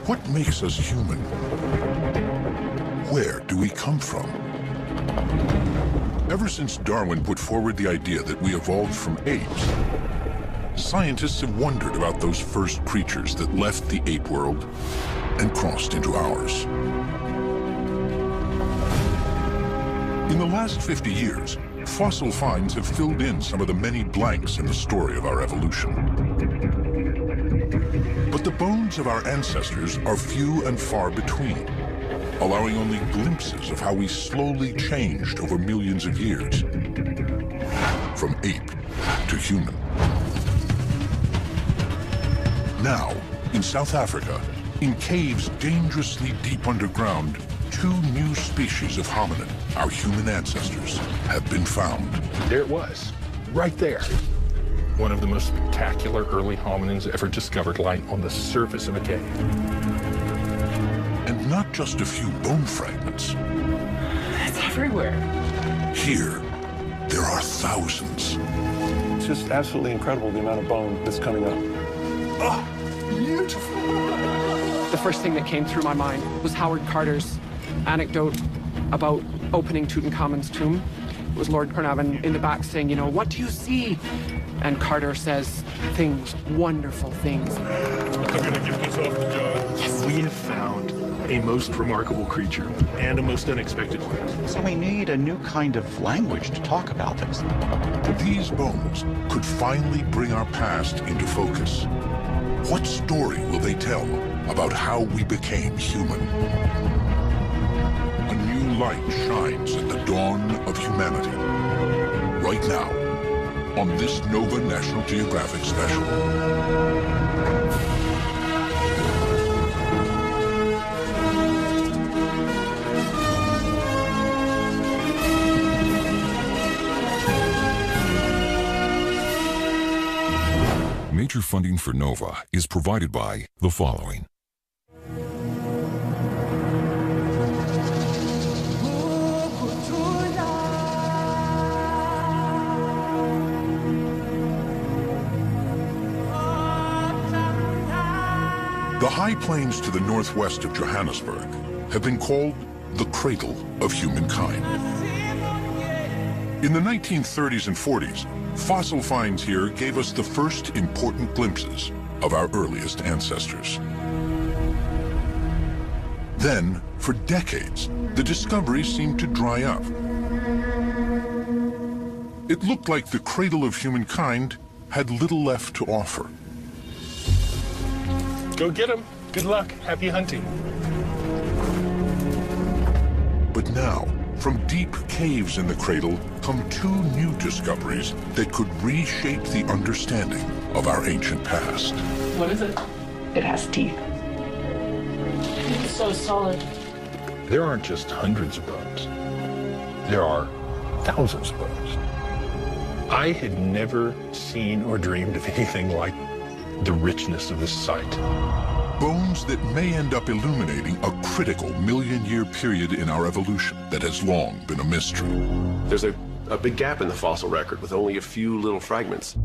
What makes us human? Where do we come from? Ever since Darwin put forward the idea that we evolved from apes, scientists have wondered about those first creatures that left the ape world and crossed into ours. In the last 50 years, fossil finds have filled in some of the many blanks in the story of our evolution. But the bones of our ancestors are few and far between, allowing only glimpses of how we slowly changed over millions of years, from ape to human. Now, in South Africa, in caves dangerously deep underground, two new species of hominid, our human ancestors, have been found. There it was, right there. One of the most spectacular early hominins ever discovered lying on the surface of a cave. And not just a few bone fragments. It's everywhere. Here, there are thousands. It's just absolutely incredible the amount of bone that's coming up. Oh, beautiful. The first thing that came through my mind was Howard Carter's anecdote about opening Tutankhamun's tomb. It was Lord Carnarvon in the back saying, you know, what do you see? And Carter says, things, wonderful things. I'm gonna give this off to John. Yes. We have found a most remarkable creature and a most unexpected one. So we need a new kind of language to talk about this. These bones could finally bring our past into focus. What story will they tell about how we became human? A new light shines at the dawn of humanity. Right now, on this Nova National Geographic special. Major funding for NOVA is provided by the following. The high plains to the northwest of Johannesburg have been called the cradle of humankind. In the 1930s and 40s, fossil finds here gave us the first important glimpses of our earliest ancestors. Then, for decades, the discoveries seemed to dry up. It looked like the cradle of humankind had little left to offer. Go get him. Good luck. Happy hunting. But now, from deep caves in the cradle come two new discoveries that could reshape the understanding of our ancient past. What is it? It has teeth. It's so solid. There aren't just hundreds of bones. There are thousands of bones. I had never seen or dreamed of anything like the richness of this site. Bones that may end up illuminating a critical million-year period in our evolution that has long been a mystery. There's a big gap in the fossil record with only a few little fragments.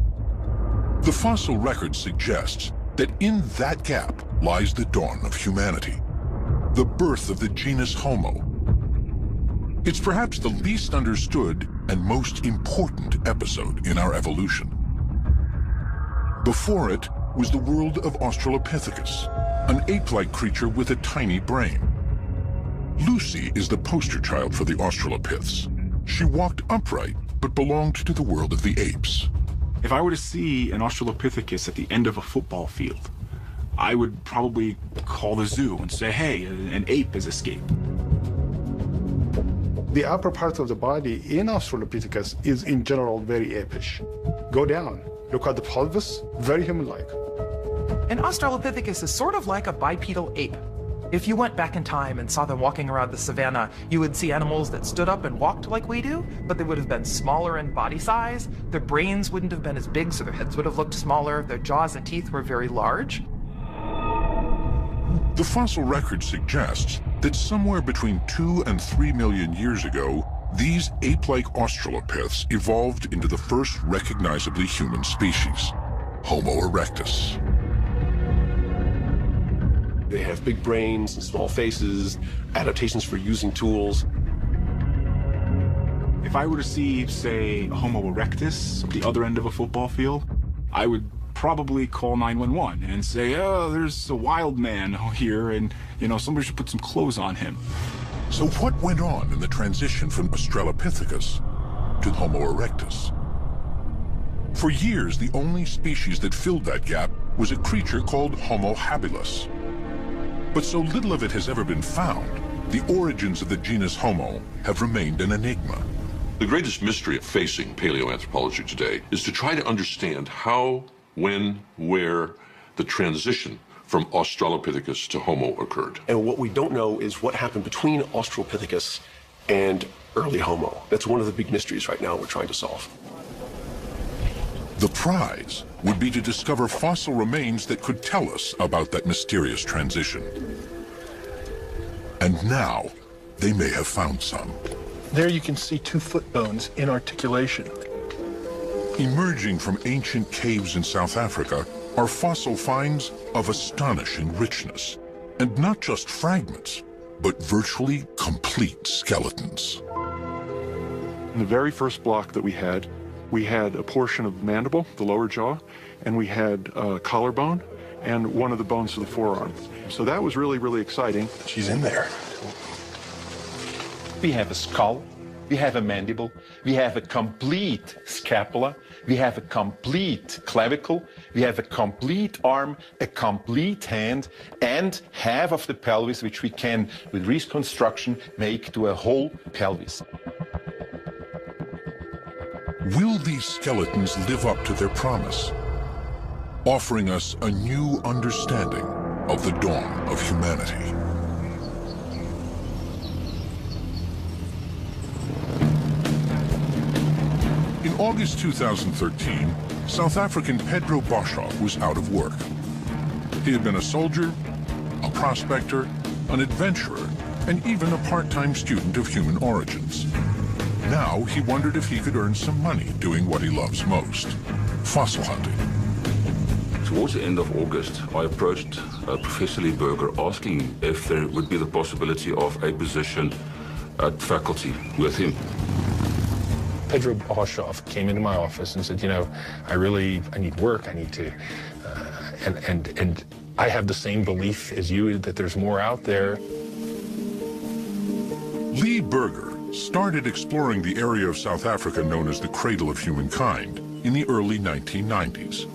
The fossil record suggests that in that gap lies the dawn of humanity, the birth of the genus Homo. It's perhaps the least understood and most important episode in our evolution. Before it was the world of Australopithecus, an ape-like creature with a tiny brain. Lucy is the poster child for the Australopiths. She walked upright, but belonged to the world of the apes. If I were to see an Australopithecus at the end of a football field, I would probably call the zoo and say, hey, an ape has escaped. The upper part of the body in Australopithecus is in general very apish. Go down, look at the pelvis, very human-like. An Australopithecus is sort of like a bipedal ape. If you went back in time and saw them walking around the savannah, you would see animals that stood up and walked like we do, but they would have been smaller in body size. Their brains wouldn't have been as big, so their heads would have looked smaller. Their jaws and teeth were very large. The fossil record suggests that somewhere between 2 and 3 million years ago, these ape-like Australopiths evolved into the first recognizably human species, Homo erectus. They have big brains and small faces, adaptations for using tools. If I were to see, say, a Homo erectus at the other end of a football field, I would probably call 911 and say, oh, there's a wild man here and, somebody should put some clothes on him. So what went on in the transition from Australopithecus to Homo erectus? For years, the only species that filled that gap was a creature called Homo habilis. But so little of it has ever been found, the origins of the genus Homo have remained an enigma. The greatest mystery facing paleoanthropology today is to try to understand how, when, where the transition from Australopithecus to Homo occurred. And what we don't know is what happened between Australopithecus and early Homo. That's one of the big mysteries right now we're trying to solve. The prize would be to discover fossil remains that could tell us about that mysterious transition. And now, they may have found some. There you can see 2 foot bones in articulation. Emerging from ancient caves in South Africa are fossil finds of astonishing richness. And not just fragments, but virtually complete skeletons. In the very first block that we had a portion of mandible, the lower jaw, and we had collarbone and one of the bones of the forearm. So that was really, really exciting. She's in there. We have a skull, we have a mandible, we have a complete scapula, we have a complete clavicle, we have a complete arm, a complete hand, and half of the pelvis, which we can, with reconstruction, make to a whole pelvis. Will these skeletons live up to their promise, offering us a new understanding of the dawn of humanity? In August 2013, South African Pedro Boshoff was out of work. He had been a soldier, a prospector, an adventurer, and even a part-time student of human origins. Now he wondered if he could earn some money doing what he loves most, fossil hunting. Towards the end of August, I approached Professor Lee Berger asking if there would be the possibility of a position at faculty with him. Pedro Boshoff came into my office and said, I need work, I need to, and I have the same belief as you that there's more out there. Lee Berger started exploring the area of South Africa known as the cradle of humankind in the early 1990s.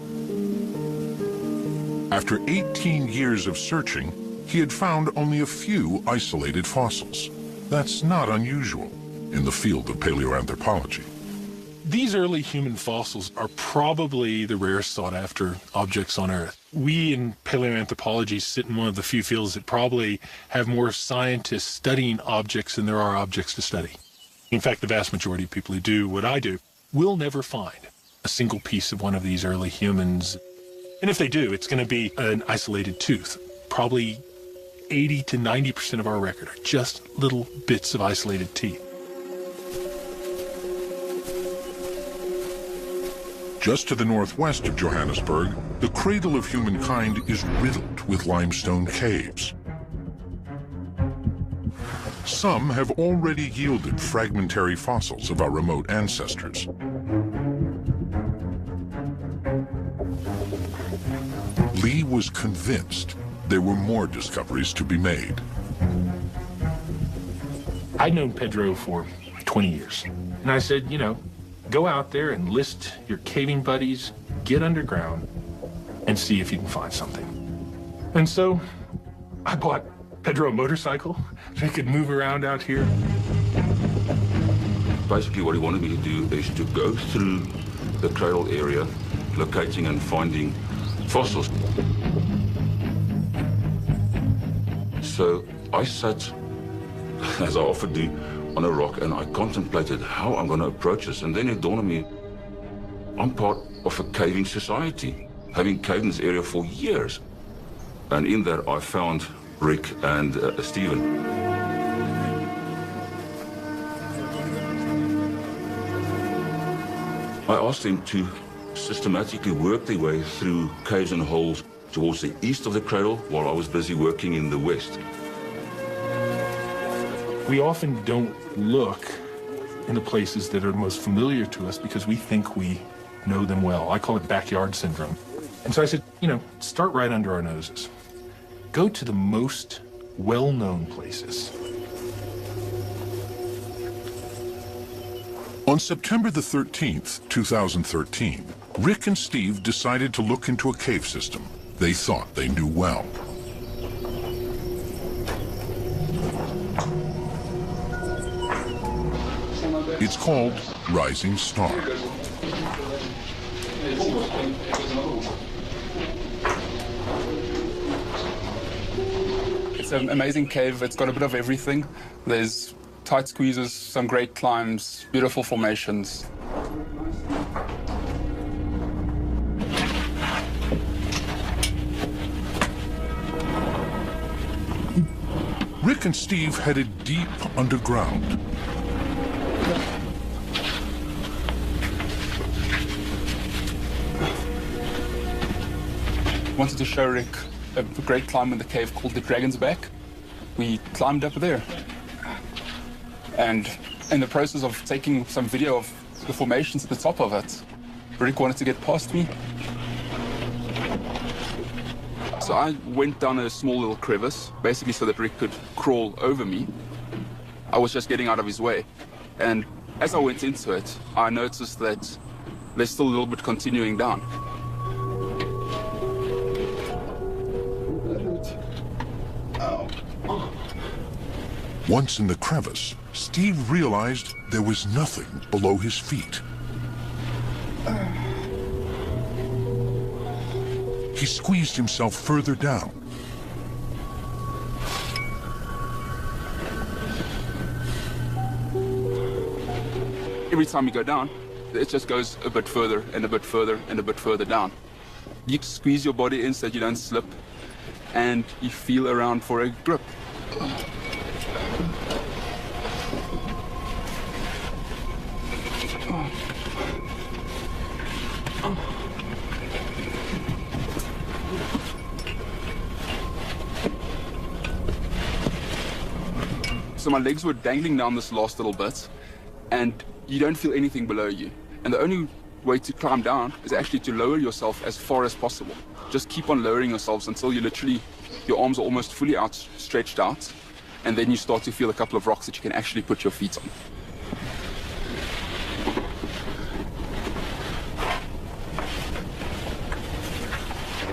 After 18 years of searching, he had found only a few isolated fossils. That's not unusual in the field of paleoanthropology. These early human fossils are probably the rarest sought-after objects on Earth. We in paleoanthropology sit in one of the few fields that probably have more scientists studying objects than there are objects to study. In fact, the vast majority of people who do what I do will never find a single piece of one of these early humans. And if they do, it's going to be an isolated tooth. Probably 80 to 90% of our record are just little bits of isolated teeth. Just to the northwest of Johannesburg, the cradle of humankind is riddled with limestone caves. Some have already yielded fragmentary fossils of our remote ancestors. Lee was convinced there were more discoveries to be made. I'd known Pedro for 20 years, and I said, go out there and list your caving buddies, get underground, and see if you can find something. And so I bought Pedro a motorcycle so he could move around out here. Basically, what he wanted me to do is to go through the cradle area, locating and finding fossils. So I sat, as I often do, on a rock, and I contemplated how I'm going to approach this. And then it dawned on me, I'm part of a caving society, having caved in this area for years. And in there, I found Rick and Stephen. I asked them to systematically work their way through caves and holes towards the east of the cradle while I was busy working in the west. We often don't look in the places that are most familiar to us because we think we know them well. I call it backyard syndrome. And so I said, start right under our noses. Go to the most well-known places. On September the 13th, 2013, Rick and Steve decided to look into a cave system they thought they knew well. It's called Rising Star. It's an amazing cave. It's got a bit of everything. There's tight squeezes, some great climbs, beautiful formations. Rick and Steve headed deep underground. Wanted to show Rick a great climb in the cave called the Dragon's Back. We climbed up there. And in the process of taking some video of the formations at the top of it, Rick wanted to get past me. So I went down a small little crevice, basically so that Rick could crawl over me. I was just getting out of his way. And as I went into it, I noticed that there's still a little bit continuing down. Once in the crevice, Steve realized there was nothing below his feet. He squeezed himself further down. Every time you go down, it just goes a bit further and a bit further and a bit further down. You squeeze your body in so that you don't slip, and you feel around for a grip. So my legs were dangling down this last little bit, and you don't feel anything below you. And the only way to climb down is actually to lower yourself as far as possible. Just keep on lowering yourselves until you literally, your arms are almost fully stretched out, and then you start to feel a couple of rocks that you can actually put your feet on.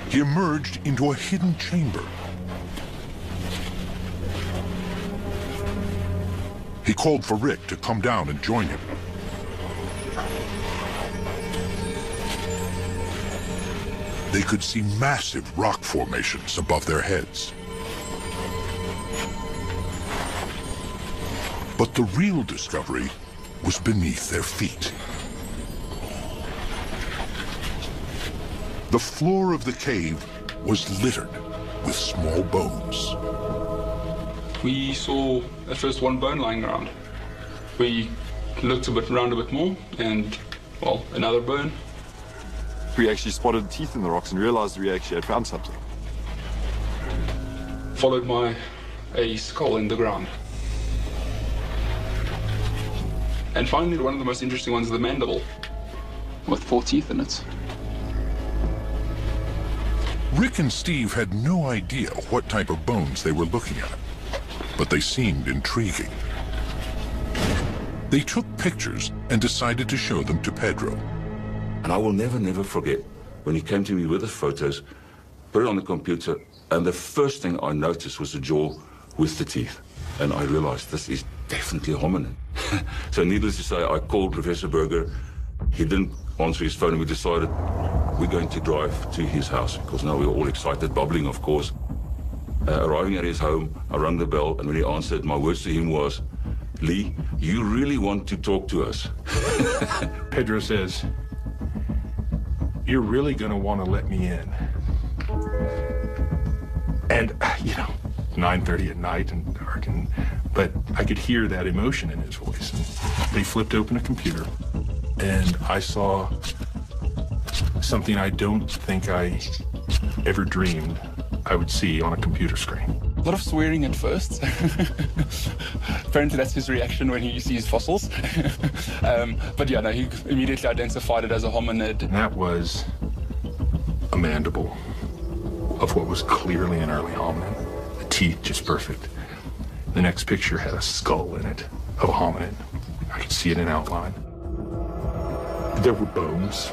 He emerged into a hidden chamber. He called for Rick to come down and join him. They could see massive rock formations above their heads. But the real discovery was beneath their feet. The floor of the cave was littered with small bones. We saw at first one bone lying around. We looked around a bit more, and, well, another bone. We actually spotted teeth in the rocks and realized we actually had found something. Followed by a skull in the ground. And finally, one of the most interesting ones is the mandible, with 4 teeth in it. Rick and Steve had no idea what type of bones they were looking at, but they seemed intriguing. They took pictures and decided to show them to Pedro. And I will never forget when he came to me with the photos, put it on the computer, and the first thing I noticed was the jaw with the teeth. And I realized this is definitely a hominid. So needless to say, I called Professor Berger. He didn't answer his phone, and we decided we're going to drive to his house, because now we were all excited, bubbling, of course. Arriving at his home, I rang the bell, and when he answered, my words to him was, "Lee, you really want to talk to us?" Pedro says, "You're really going to want to let me in." And, 9:30 at night and dark, but I could hear that emotion in his voice. And they flipped open a computer, and I saw something I don't think I ever dreamed I would see on a computer screen. A lot of swearing at first. Apparently that's his reaction when he sees fossils. But yeah, no, he immediately identified it as a hominid. And that was a mandible of what was clearly an early hominid. The teeth just perfect. The next picture had a skull in it of a hominid. I could see it in outline. There were bones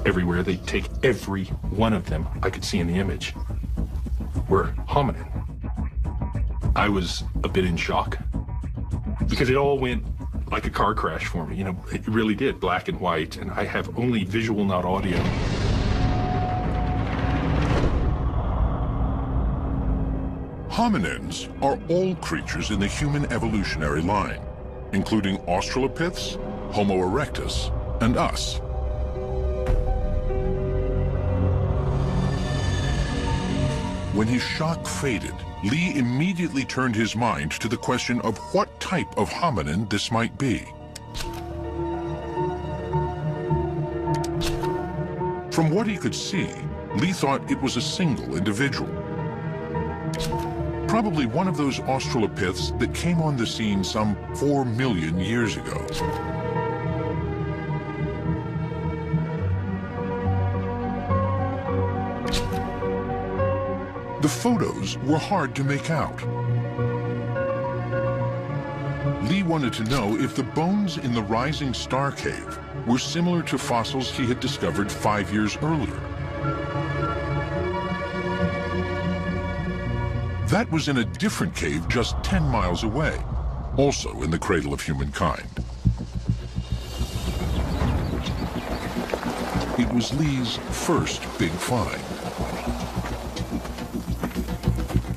everywhere. They'd take every one of them I could see in the image were hominid. I was a bit in shock because it all went like a car crash for me. You know, it really did, black and white, and I have only visual, not audio. Hominins are all creatures in the human evolutionary line, including Australopiths, Homo erectus, and us. When his shock faded, Lee immediately turned his mind to the question of what type of hominin this might be. From what he could see, Lee thought it was a single individual. Probably one of those Australopiths that came on the scene some 4 million years ago. The photos were hard to make out. Lee wanted to know if the bones in the Rising Star Cave were similar to fossils he had discovered 5 years earlier. That was in a different cave just 10 miles away, also in the cradle of humankind. It was Lee's first big find.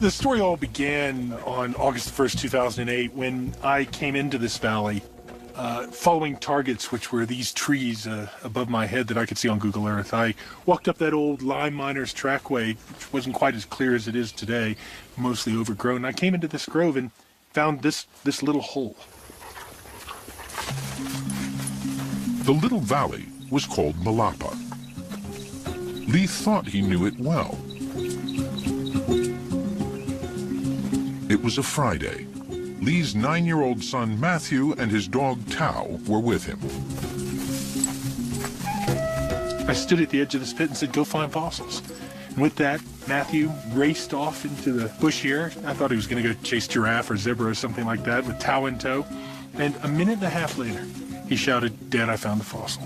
The story all began on August 1st, 2008, when I came into this valley following targets, which were these trees above my head that I could see on Google Earth. I walked up that old lime miner's trackway, which wasn't quite as clear as it is today, mostly overgrown. I came into this grove and found this little hole. The little valley was called Malapa. Lee thought he knew it well. It was a Friday. Lee's 9-year-old son Matthew and his dog Tao were with him. I stood at the edge of this pit and said, "Go find fossils." And with that, Matthew raced off into the bush here. I thought he was going to go chase giraffe or zebra or something like that with Tao in tow. And a minute and a half later, he shouted, "Dad, I found a fossil."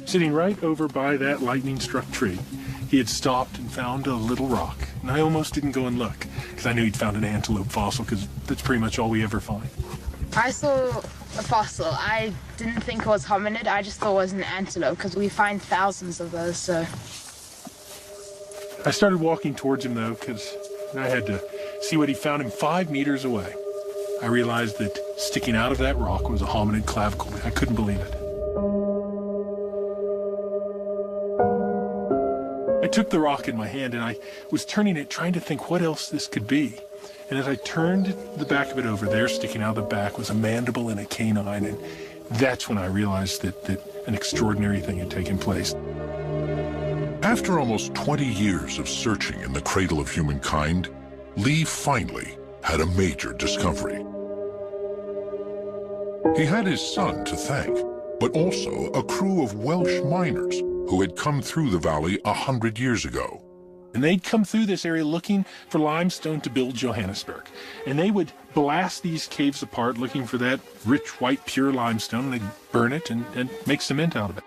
Sitting right over by that lightning-struck tree, he had stopped and found a little rock. And I almost didn't go and look, because I knew he'd found an antelope fossil, because that's pretty much all we ever find. I saw a fossil. I didn't think it was hominid. I just thought it was an antelope, because we find thousands of those, so. I started walking towards him, though, because I had to see what he found him 5 meters away. I realized that sticking out of that rock was a hominid clavicle. I couldn't believe it. I took the rock in my hand and I was turning it, trying to think what else this could be. And as I turned the back of it over, there, sticking out the back, was a mandible and a canine. And that's when I realized that an extraordinary thing had taken place. After almost 20 years of searching in the cradle of humankind, Lee finally had a major discovery. He had his son to thank, but also a crew of Welsh miners who had come through the valley 100 years ago. And they'd come through this area looking for limestone to build Johannesburg. And they would blast these caves apart looking for that rich, white, pure limestone, and they'd burn it and make cement out of it.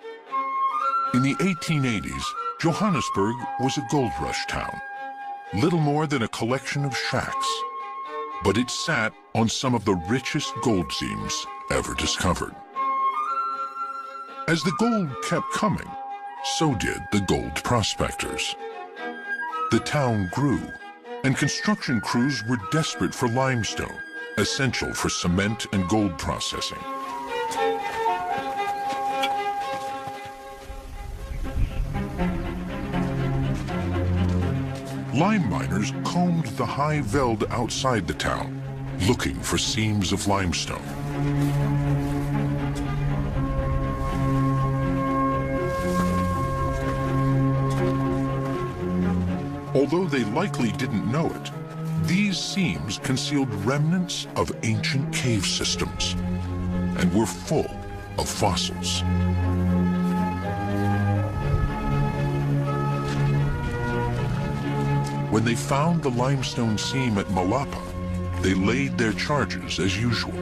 In the 1880s, Johannesburg was a gold rush town, little more than a collection of shacks. But it sat on some of the richest gold seams ever discovered. As the gold kept coming, so did the gold prospectors. The town grew, and construction crews were desperate for limestone, essential for cement and gold processing. Lime miners combed the high veld outside the town, looking for seams of limestone. Although they likely didn't know it, these seams concealed remnants of ancient cave systems and were full of fossils. When they found the limestone seam at Malapa, they laid their charges as usual.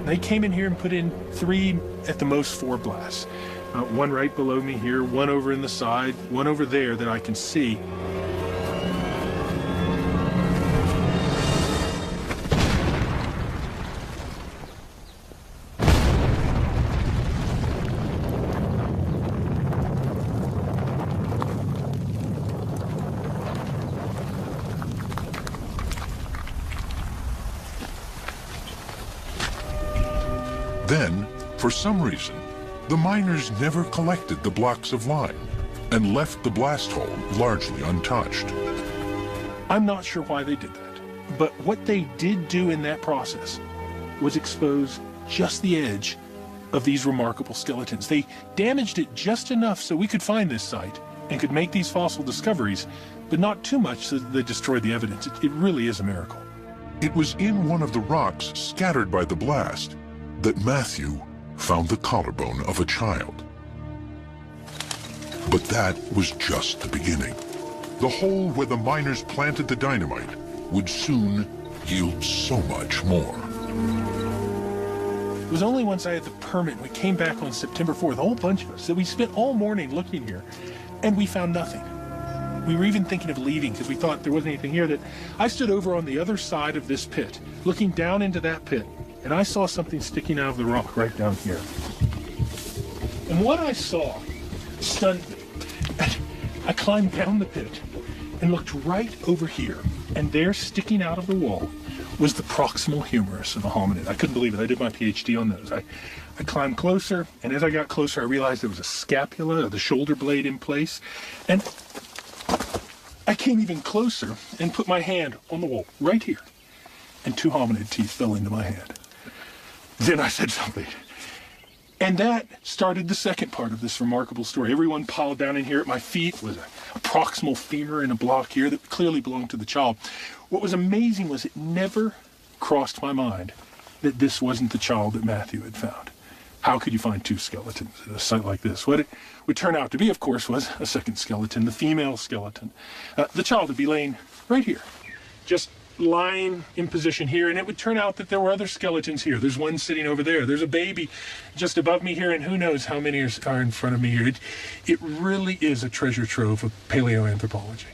They came in here and put in 3, at the most 4 blasts. One right below me here, one over in the side, one over there that I can see. Then, for some reason, the miners never collected the blocks of lime and left the blast hole largely untouched. I'm not sure why they did that, but what they did do in that process was expose just the edge of these remarkable skeletons. They damaged it just enough so we could find this site and could make these fossil discoveries, but not too much so that they destroyed the evidence. It really is a miracle. It was in one of the rocks scattered by the blast that Matthew found the collarbone of a child. But that was just the beginning. The hole where the miners planted the dynamite would soon yield so much more. It was only once I had the permit, we came back on September 4th, a whole bunch of us, that we spent all morning looking here, and we found nothing. We were even thinking of leaving because we thought there wasn't anything here. That I stood over on the other side of this pit, looking down into that pit, and I saw something sticking out of the rock right down here. And what I saw stunned me. I climbed down the pit and looked right over here, and there, sticking out of the wall, was the proximal humerus of a hominid. I couldn't believe it. I did my PhD on those. I climbed closer, and as I got closer, I realized there was a scapula, the shoulder blade in place, and I came even closer and put my hand on the wall, right here, and 2 hominid teeth fell into my hand. Then I said something. And that started the second part of this remarkable story. Everyone piled down in here at my feet with a proximal femur in a block here that clearly belonged to the child. What was amazing was it never crossed my mind that this wasn't the child that Matthew had found. How could you find 2 skeletons at a site like this? What it would turn out to be, of course, was a second skeleton, the female skeleton. The child would be laying right here, just lying in position here, and it would turn out that there were other skeletons here. There's one sitting over there. There's a baby just above me here, and who knows how many are in front of me here. It really is a treasure trove of paleoanthropology.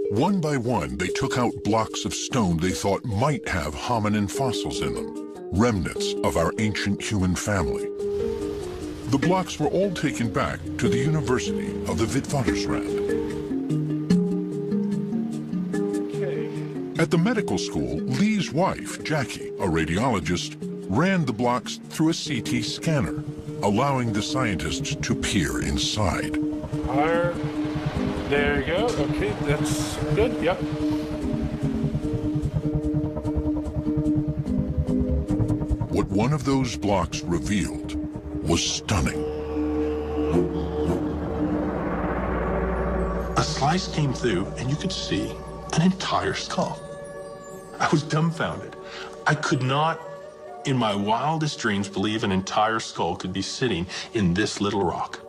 One by one, they took out blocks of stone they thought might have hominin fossils in them, remnants of our ancient human family. The blocks were all taken back to the University of the Witwatersrand. At the medical school, Lee's wife, Jackie, a radiologist, ran the blocks through a CT scanner, allowing the scientists to peer inside. There you go. Okay, that's good. Yep. What one of those blocks revealed was stunning. A slice came through, and you could see an entire skull. I was dumbfounded. I could not, in my wildest dreams, believe an entire skull could be sitting in this little rock.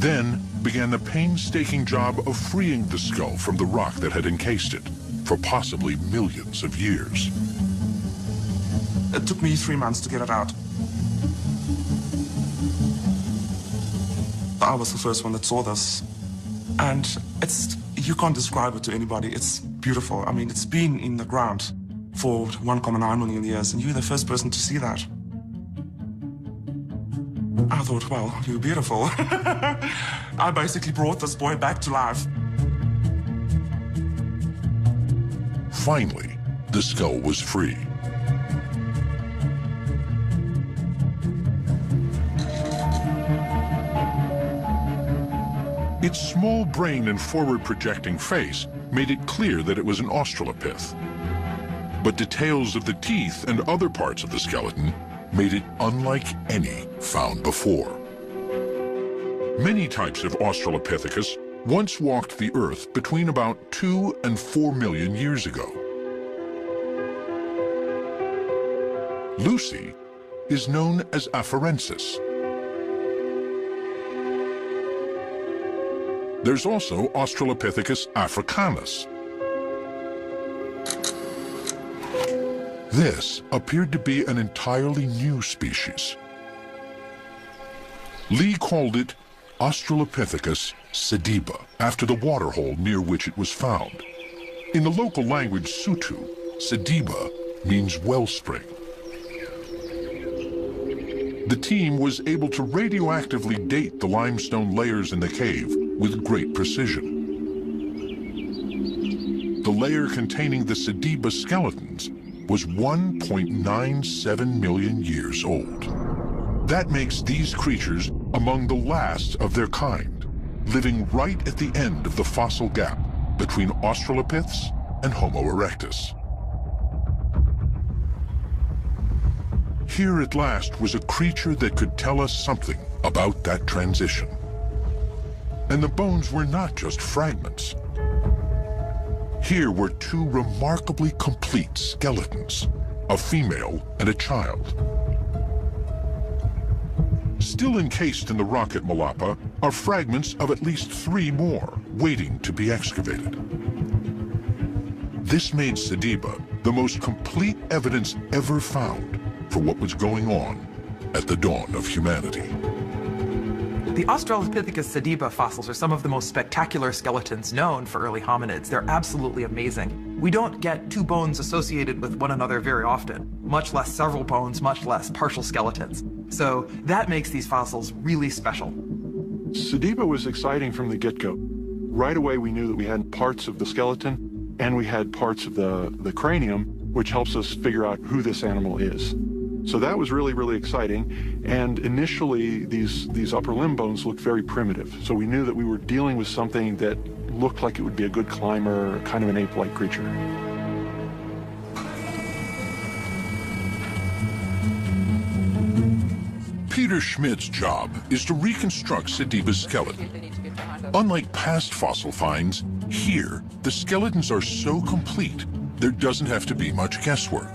Then began the painstaking job of freeing the skull from the rock that had encased it for possibly millions of years. It took me 3 months to get it out. I was the first one that saw this. And you can't describe it to anybody. It's beautiful. I mean, it's been in the ground for 1.9 million years, and you're the first person to see that. I thought, well, you're beautiful. I basically brought this boy back to life. Finally, the skull was free. Its small brain and forward-projecting face made it clear that it was an Australopith. But details of the teeth and other parts of the skeleton made it unlike any found before. Many types of Australopithecus once walked the Earth between about 2 and 4 million years ago. Lucy is known as Afarensis. There's also Australopithecus africanus. This appeared to be an entirely new species. Lee called it Australopithecus sediba, after the waterhole near which it was found. In the local language Sutu, sediba means wellspring. The team was able to radioactively date the limestone layers in the cave with great precision. The layer containing the sediba skeletons was 1.97 million years old. That makes these creatures among the last of their kind, living right at the end of the fossil gap between Australopiths and Homo erectus. Here at last was a creature that could tell us something about that transition. And the bones were not just fragments. Here were two remarkably complete skeletons, a female and a child. Still encased in the rock at Malapa are fragments of at least 3 more, waiting to be excavated. This made sediba the most complete evidence ever found for what was going on at the dawn of humanity. The Australopithecus sediba fossils are some of the most spectacular skeletons known for early hominids. They're absolutely amazing. We don't get 2 bones associated with one another very often, much less several bones, much less partial skeletons. So that makes these fossils really special. Sediba was exciting from the get-go. Right away we knew that we had parts of the skeleton and we had parts of the cranium, which helps us figure out who this animal is. So that was really, really exciting. And initially, these upper limb bones looked very primitive. So we knew that we were dealing with something that looked like it would be a good climber, kind of an ape-like creature. Peter Schmidt's job is to reconstruct sediba's skeleton. Unlike past fossil finds, here, the skeletons are so complete, there doesn't have to be much guesswork.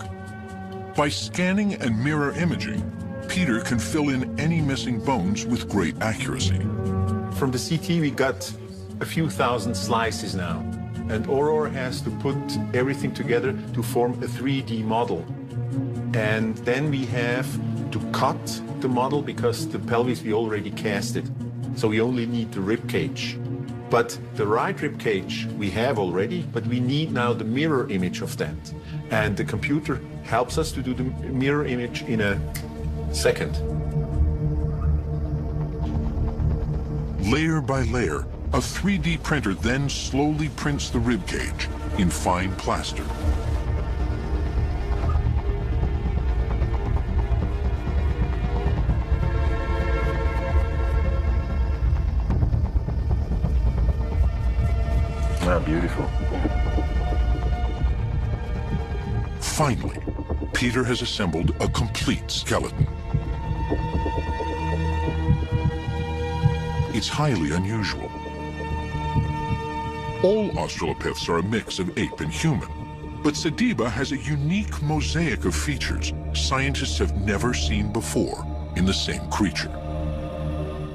By scanning and mirror imaging, Peter can fill in any missing bones with great accuracy. From the CT, we got a few thousand slices now. And Aurora has to put everything together to form a 3D model. And then we have to cut the model because the pelvis we already cast it. So we only need the rib cage. But the right rib cage we have already, but we need now the mirror image of that. And the computer helps us to do the mirror image in a second. Layer by layer, a 3D printer then slowly prints the rib cage in fine plaster. Ah, beautiful. Finally, Peter has assembled a complete skeleton. It's highly unusual. All Australopiths are a mix of ape and human, but sediba has a unique mosaic of features scientists have never seen before in the same creature.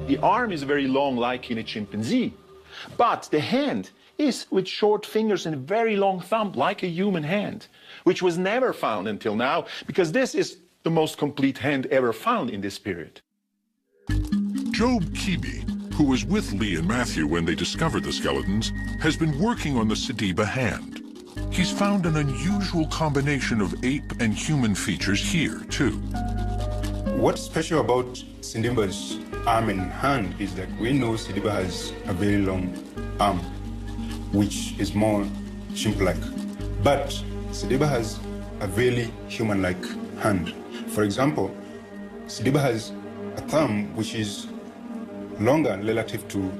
The arm is very long, like in a chimpanzee, but the hand is with short fingers and a very long thumb, like a human hand, which was never found until now, because this is the most complete hand ever found in this period. Job Kebe, who was with Lee and Matthew when they discovered the skeletons, has been working on the sediba hand. He's found an unusual combination of ape and human features here, too. What's special about sediba's arm and hand is that we know sediba has a very long arm, which is more chimp-like. But sediba has a very human-like hand. For example, sediba has a thumb which is longer relative to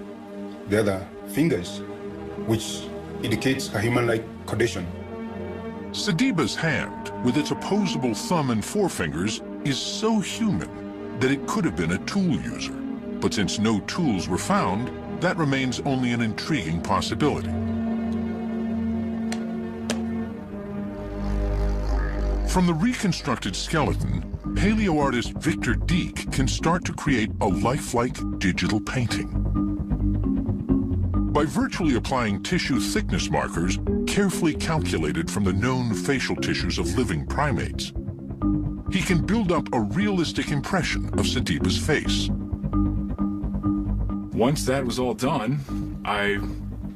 the other fingers, which indicates a human-like condition. Sediba's hand, with its opposable thumb and forefingers, is so human that it could have been a tool user. But since no tools were found, that remains only an intriguing possibility. From the reconstructed skeleton, paleoartist Victor Dieck can start to create a lifelike digital painting. By virtually applying tissue thickness markers carefully calculated from the known facial tissues of living primates, he can build up a realistic impression of Sediba's face. Once that was all done, I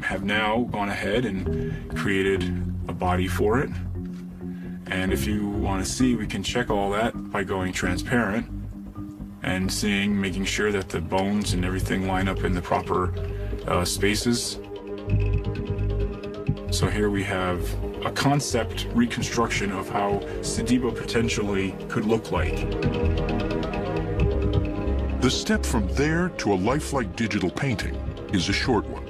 have now gone ahead and created a body for it. And if you want to see, we can check all that by going transparent and making sure that the bones and everything line up in the proper spaces. So here we have a concept reconstruction of how Sediba potentially could look like. The step from there to a lifelike digital painting is a short one.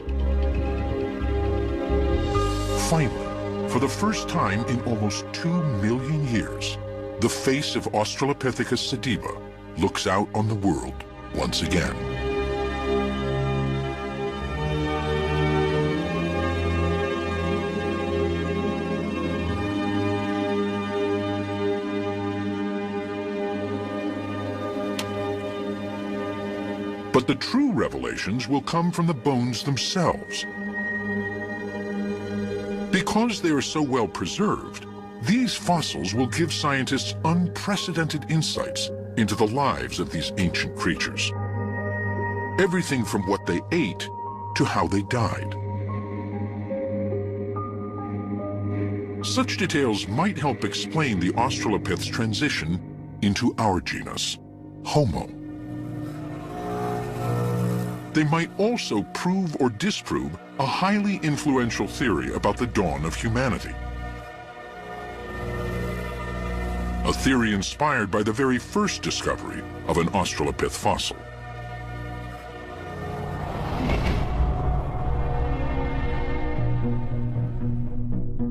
Finally, for the first time in almost 2 million years, the face of Australopithecus sediba looks out on the world once again. But the true revelations will come from the bones themselves. Because they are so well preserved, these fossils will give scientists unprecedented insights into the lives of these ancient creatures. Everything from what they ate to how they died. Such details might help explain the Australopith's transition into our genus, Homo. They might also prove or disprove a highly influential theory about the dawn of humanity. A theory inspired by the very first discovery of an Australopith fossil.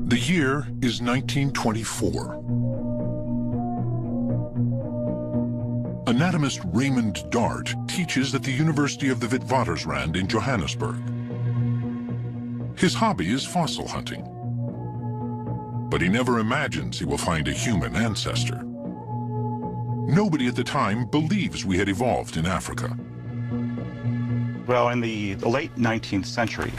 The year is 1924. Anatomist Raymond Dart teaches at the University of the Witwatersrand in Johannesburg. His hobby is fossil hunting, but he never imagines he will find a human ancestor. Nobody at the time believes we had evolved in Africa. Well, in the late 19th century,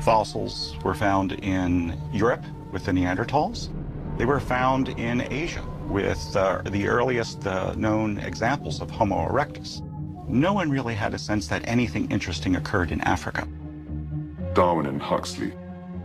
fossils were found in Europe with the Neanderthals. They were found in Asia with the earliest known examples of Homo erectus. No one really had a sense that anything interesting occurred in Africa. Darwin and Huxley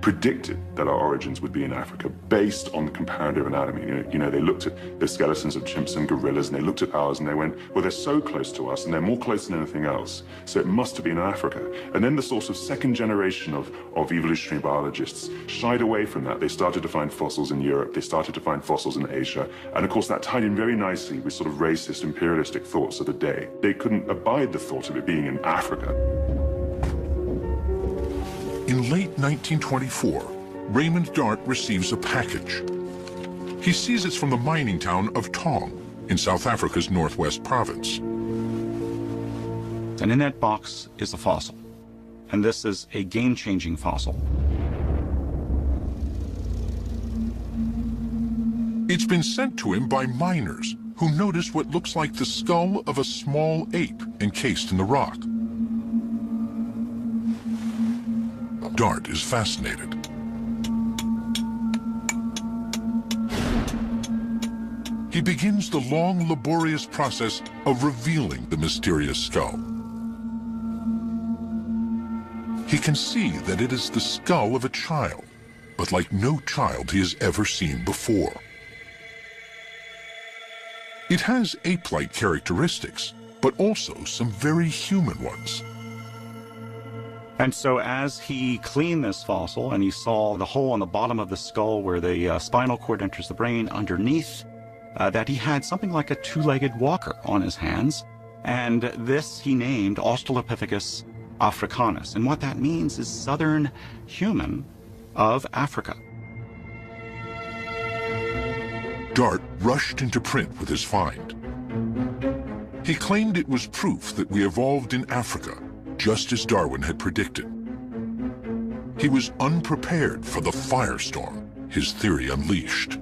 predicted that our origins would be in Africa based on comparative anatomy. You know, they looked at the skeletons of chimps and gorillas, and they looked at ours, and they went, well, they're so close to us, and they're more close than anything else, so it must have been in Africa. And then the sort of second generation of evolutionary biologists shied away from that. They started to find fossils in Europe, they started to find fossils in Asia, and of course that tied in very nicely with sort of racist, imperialistic thoughts of the day. They couldn't abide the thought of it being in Africa. In late 1924, Raymond Dart receives a package. He sees it's from the mining town of Tong in South Africa's northwest province. And in that box is a fossil. And this is a game-changing fossil. It's been sent to him by miners who notice what looks like the skull of a small ape encased in the rock. Dart is fascinated. He begins the long, laborious process of revealing the mysterious skull. He can see that it is the skull of a child, but like no child he has ever seen before. It has ape-like characteristics, but also some very human ones. And so as he cleaned this fossil and he saw the hole on the bottom of the skull where the spinal cord enters the brain underneath, that he had something like a two-legged walker on his hands. And this he named Australopithecus africanus. And what that means is southern human of Africa. Dart rushed into print with his find. He claimed it was proof that we evolved in Africa, just as Darwin had predicted. He was unprepared for the firestorm his theory unleashed.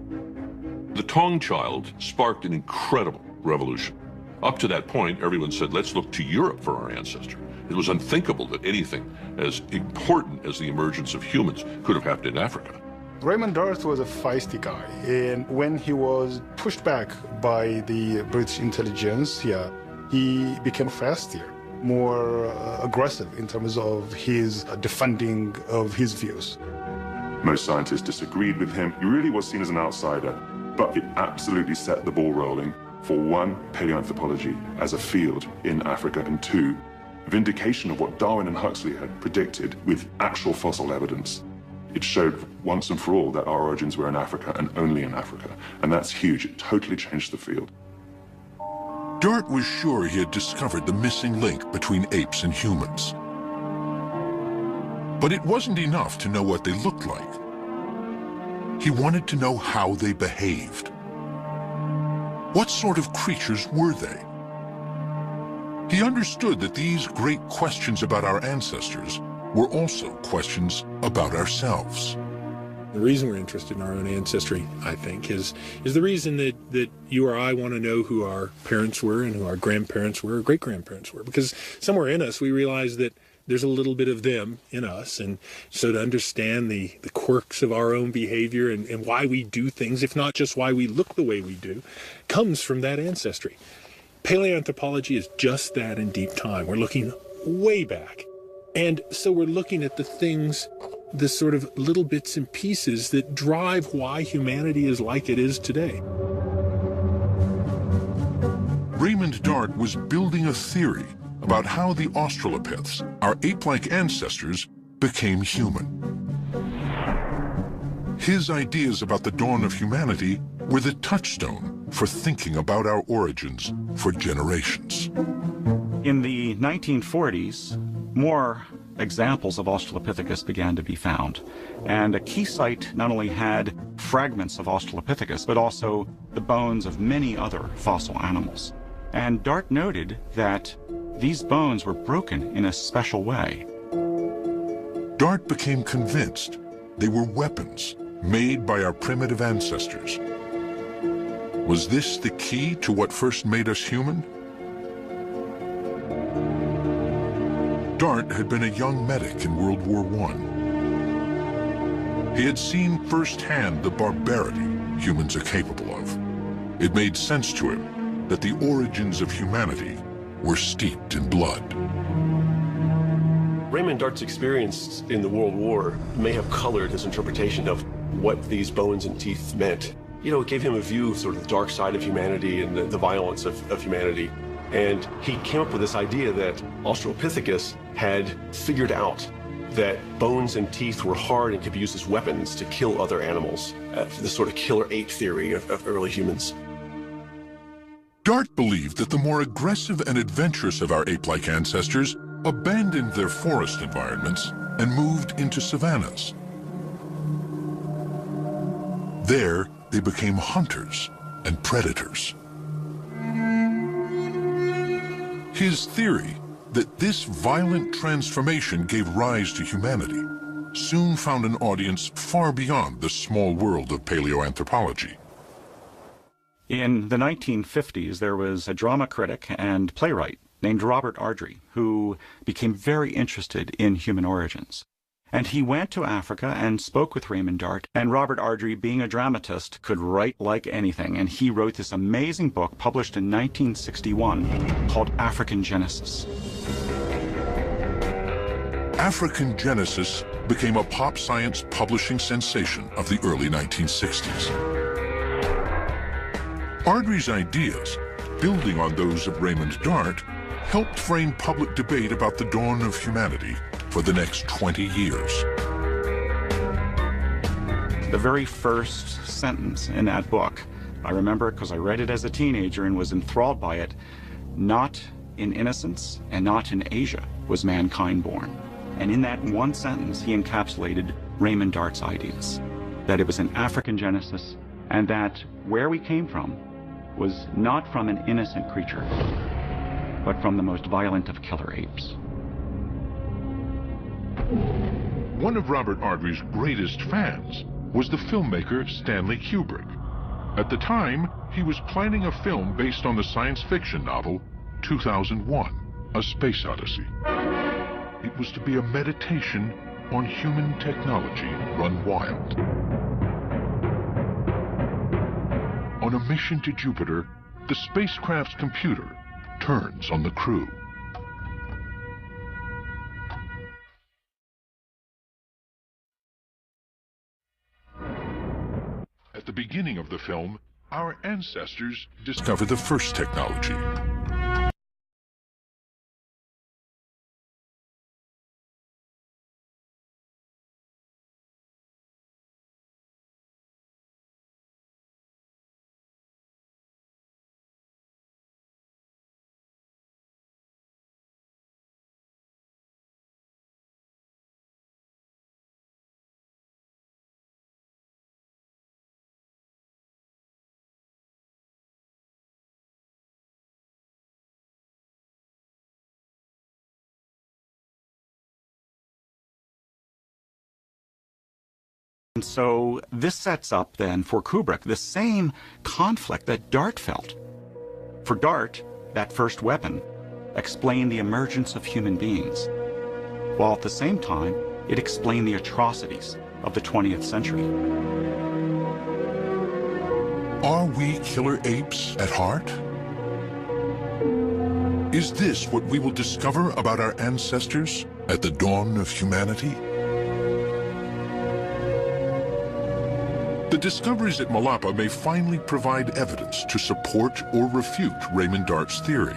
The Tong child sparked an incredible revolution. Up to that point, everyone said, let's look to Europe for our ancestor. It was unthinkable that anything as important as the emergence of humans could have happened in Africa. Raymond Dart was a feisty guy, and when he was pushed back by the British intelligence, he became faster, more aggressive in terms of his defending of his views. Most scientists disagreed with him. He really was seen as an outsider, but it absolutely set the ball rolling for one, paleoanthropology as a field in Africa, and two, vindication of what Darwin and Huxley had predicted with actual fossil evidence. It showed once and for all that our origins were in Africa and only in Africa, and that's huge. It totally changed the field. Dart was sure he had discovered the missing link between apes and humans. But it wasn't enough to know what they looked like. He wanted to know how they behaved. What sort of creatures were they? He understood that these great questions about our ancestors were also questions about ourselves. The reason we're interested in our own ancestry, I think, is the reason that you or I want to know who our parents were and who our grandparents were or great-grandparents were. Because somewhere in us we realize that there's a little bit of them in us. And so to understand the quirks of our own behavior and why we do things, if not just why we look the way we do, comes from that ancestry. Paleoanthropology is just that in deep time. We're looking way back. And so we're looking at the things, the sort of little bits and pieces that drive why humanity is like it is today. Raymond Dart was building a theory about how the Australopiths, our ape-like ancestors, became human. His ideas about the dawn of humanity were the touchstone for thinking about our origins for generations. In the 1940s, more examples of Australopithecus began to be found. And a key site not only had fragments of Australopithecus, but also the bones of many other fossil animals. And Dart noted that these bones were broken in a special way. Dart became convinced they were weapons made by our primitive ancestors. Was this the key to what first made us human? Dart had been a young medic in World War I. He had seen firsthand the barbarity humans are capable of. It made sense to him that the origins of humanity were steeped in blood. Raymond Dart's experience in the World War may have colored his interpretation of what these bones and teeth meant. You know, it gave him a view of sort of the dark side of humanity and the violence of humanity. And he came up with this idea that Australopithecus had figured out that bones and teeth were hard and could be used as weapons to kill other animals. This sort of killer ape theory of early humans. Dart believed that the more aggressive and adventurous of our ape-like ancestors abandoned their forest environments and moved into savannas. There, they became hunters and predators. His theory that this violent transformation gave rise to humanity soon found an audience far beyond the small world of paleoanthropology. In the 1950s, there was a drama critic and playwright named Robert Ardrey who became very interested in human origins. And he went to Africa and spoke with Raymond Dart, and Robert Ardrey, being a dramatist, could write like anything, and he wrote this amazing book published in 1961 called African Genesis. African Genesis became a pop science publishing sensation of the early 1960s. Ardrey's ideas, building on those of Raymond Dart, helped frame public debate about the dawn of humanity for the next 20 years. The very first sentence in that book, I remember it because I read it as a teenager and was enthralled by it. Not in innocence and not in Asia was mankind born. And in that one sentence, he encapsulated Raymond Dart's ideas, that it was an African genesis, and that where we came from was not from an innocent creature, but from the most violent of killer apes. One of Robert Ardrey's greatest fans was the filmmaker Stanley Kubrick. At the time, he was planning a film based on the science fiction novel 2001, A Space Odyssey. It was to be a meditation on human technology run wild. On a mission to Jupiter, the spacecraft's computer turns on the crew. At the beginning of the film, our ancestors discovered the first technology. And so this sets up then for Kubrick the same conflict that Dart felt. For Dart, that first weapon explained the emergence of human beings, while at the same time it explained the atrocities of the 20th century. Are we killer apes at heart? Is this what we will discover about our ancestors at the dawn of humanity? The discoveries at Malapa may finally provide evidence to support or refute Raymond Dart's theory.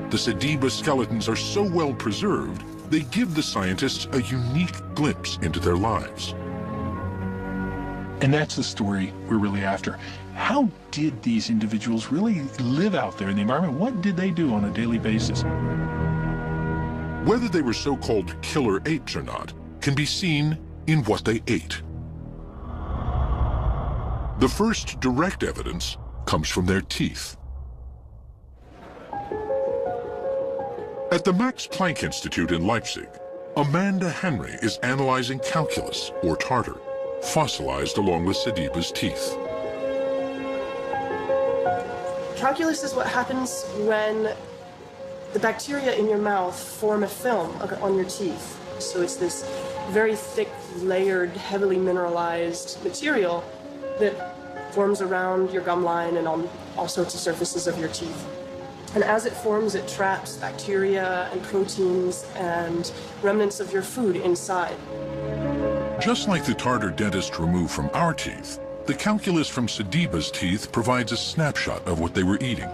The Sediba skeletons are so well preserved, they give the scientists a unique glimpse into their lives. And that's the story we're really after. How did these individuals really live out there in the environment? What did they do on a daily basis? Whether they were so-called killer apes or not can be seen in what they ate. The first direct evidence comes from their teeth. At the Max Planck Institute in Leipzig, Amanda Henry is analyzing calculus, or tartar, fossilized along with Sediba's teeth. Calculus is what happens when the bacteria in your mouth form a film on your teeth. So it's this very thick, layered, heavily mineralized material that forms around your gum line and on all sorts of surfaces of your teeth. And as it forms, it traps bacteria and proteins and remnants of your food inside. Just like the tartar dentist removed from our teeth, the calculus from Sediba's teeth provides a snapshot of what they were eating.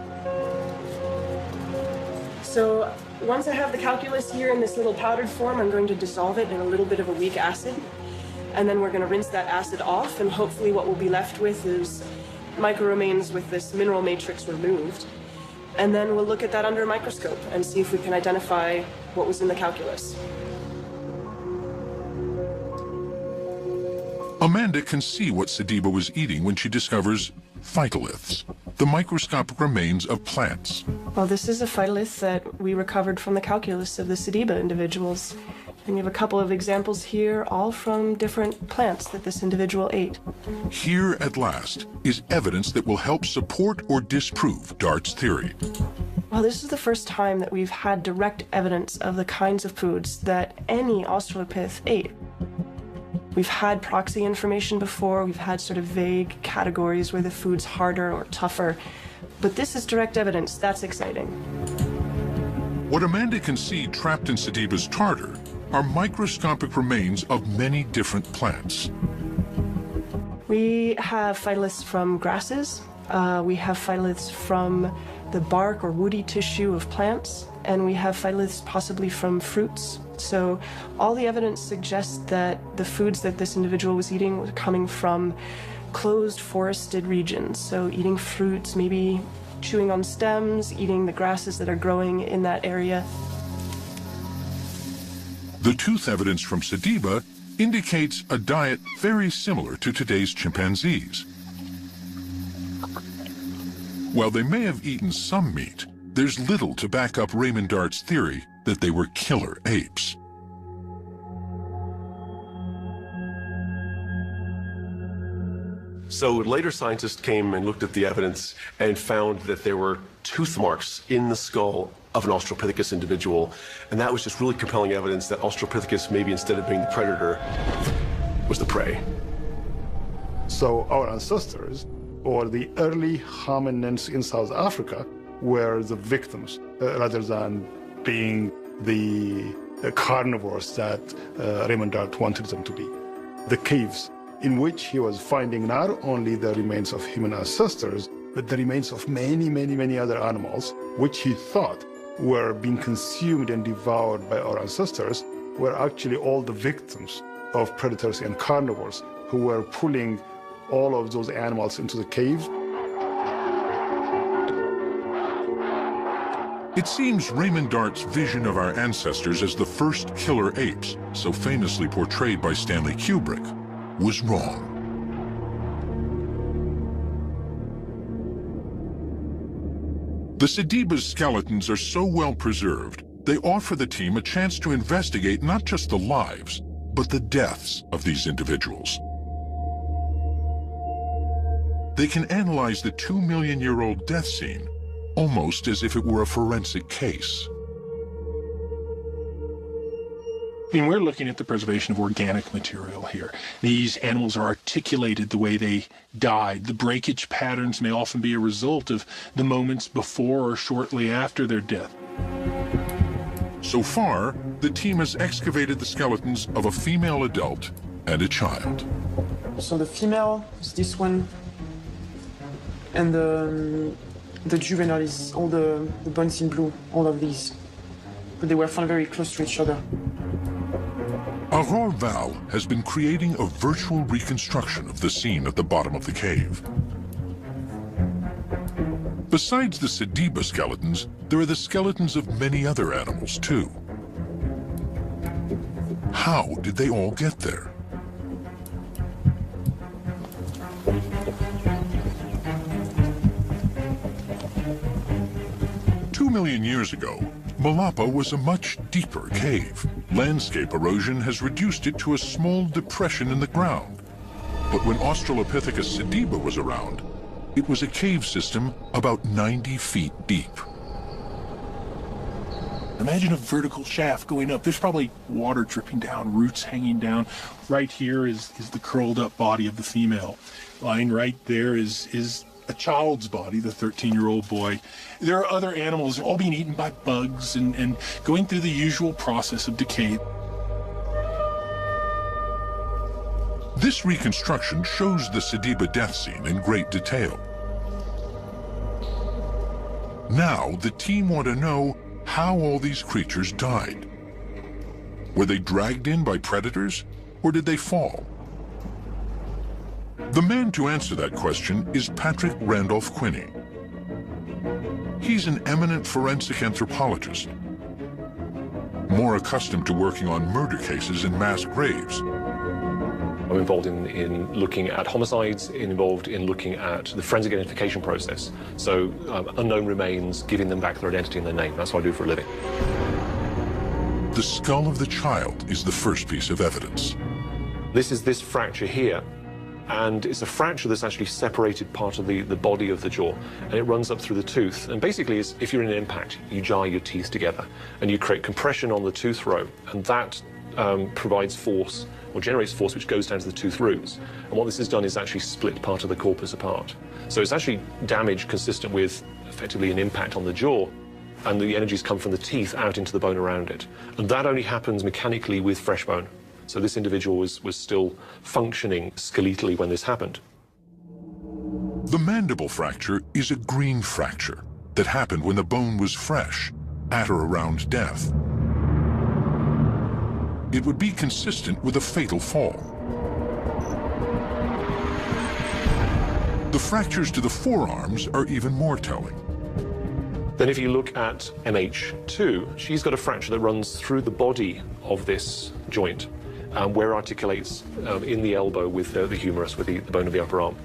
So once I have the calculus here in this little powdered form, I'm going to dissolve it in a little bit of a weak acid. And then we're going to rinse that acid off, and hopefully what we'll be left with is microremains with this mineral matrix removed. And then we'll look at that under a microscope and see if we can identify what was in the calculus. Amanda can see what Sediba was eating when she discovers phytoliths, the microscopic remains of plants. Well, this is a phytolith that we recovered from the calculus of the Sediba individuals. And we have a couple of examples here, all from different plants that this individual ate. Here, at last, is evidence that will help support or disprove Dart's theory. Well, this is the first time that we've had direct evidence of the kinds of foods that any Australopith ate. We've had proxy information before, we've had sort of vague categories where the food's harder or tougher, but this is direct evidence. That's exciting. What Amanda can see trapped in Sediba's tartar are microscopic remains of many different plants. We have phytoliths from grasses, we have phytoliths from the bark or woody tissue of plants, and we have phytoliths possibly from fruits. So all the evidence suggests that the foods that this individual was eating were coming from closed forested regions. So eating fruits, maybe chewing on stems, eating the grasses that are growing in that area. The tooth evidence from Sediba indicates a diet very similar to today's chimpanzees. While they may have eaten some meat, there's little to back up Raymond Dart's theory that they were killer apes. So later scientists came and looked at the evidence and found that there were tooth marks in the skull of an Australopithecus individual. And that was just really compelling evidence that Australopithecus, maybe instead of being the predator, was the prey. So our ancestors, or the early hominins in South Africa, were the victims rather than being the carnivores that Raymond Dart wanted them to be. The caves in which he was finding not only the remains of human ancestors, but the remains of many, many, many other animals, which he thought were being consumed and devoured by our ancestors, were actually all the victims of predators and carnivores who were pulling all of those animals into the caves. It seems Raymond Dart's vision of our ancestors as the first killer apes, so famously portrayed by Stanley Kubrick, was wrong. The Sediba's skeletons are so well preserved, they offer the team a chance to investigate not just the lives, but the deaths of these individuals. They can analyze the 2-million-year-old death scene almost as if it were a forensic case. I mean, we're looking at the preservation of organic material here. These animals are articulated the way they died. The breakage patterns may often be a result of the moments before or shortly after their death. So far, the team has excavated the skeletons of a female adult and a child. So the female is this one, and the juvenile is all the bones in blue, all of these. But they were found very close to each other. Aurore Val has been creating a virtual reconstruction of the scene at the bottom of the cave. Besides the Sediba skeletons, there are the skeletons of many other animals, too. How did they all get there? Two million years ago, Malapa was a much deeper cave. Landscape erosion has reduced it to a small depression in the ground. But when Australopithecus sediba was around, it was a cave system about 90 feet deep. Imagine a vertical shaft going up. There's probably water dripping down, roots hanging down. Right here is the curled up body of the female. Lying right there is a child's body, the 13-year-old boy. There are other animals all being eaten by bugs and going through the usual process of decay. This reconstruction shows the Sediba death scene in great detail. Now, the team want to know how all these creatures died. Were they dragged in by predators, or did they fall? The man to answer that question is Patrick Randolph Quinney. He's an eminent forensic anthropologist, more accustomed to working on murder cases and mass graves. I'm involved in looking at homicides, involved in looking at the forensic identification process. So unknown remains, giving them back their identity and their name. That's what I do for a living. The skull of the child is the first piece of evidence. This is this fracture here. And it's a fracture that's actually separated part of the body of the jaw, and it runs up through the tooth. And basically, if you're in an impact, you jar your teeth together, and you create compression on the tooth row, and that provides force, or generates force, which goes down to the tooth roots. And what this has done is actually split part of the corpus apart. So it's actually damage consistent with, effectively, an impact on the jaw, and the energies come from the teeth out into the bone around it. And that only happens mechanically with fresh bone. So this individual was still functioning skeletally when this happened. The mandible fracture is a green fracture that happened when the bone was fresh, at or around death. It would be consistent with a fatal fall. The fractures to the forearms are even more telling. Then if you look at MH2, she's got a fracture that runs through the body of this joint, where it articulates in the elbow with the humerus, with the bone of the upper arm.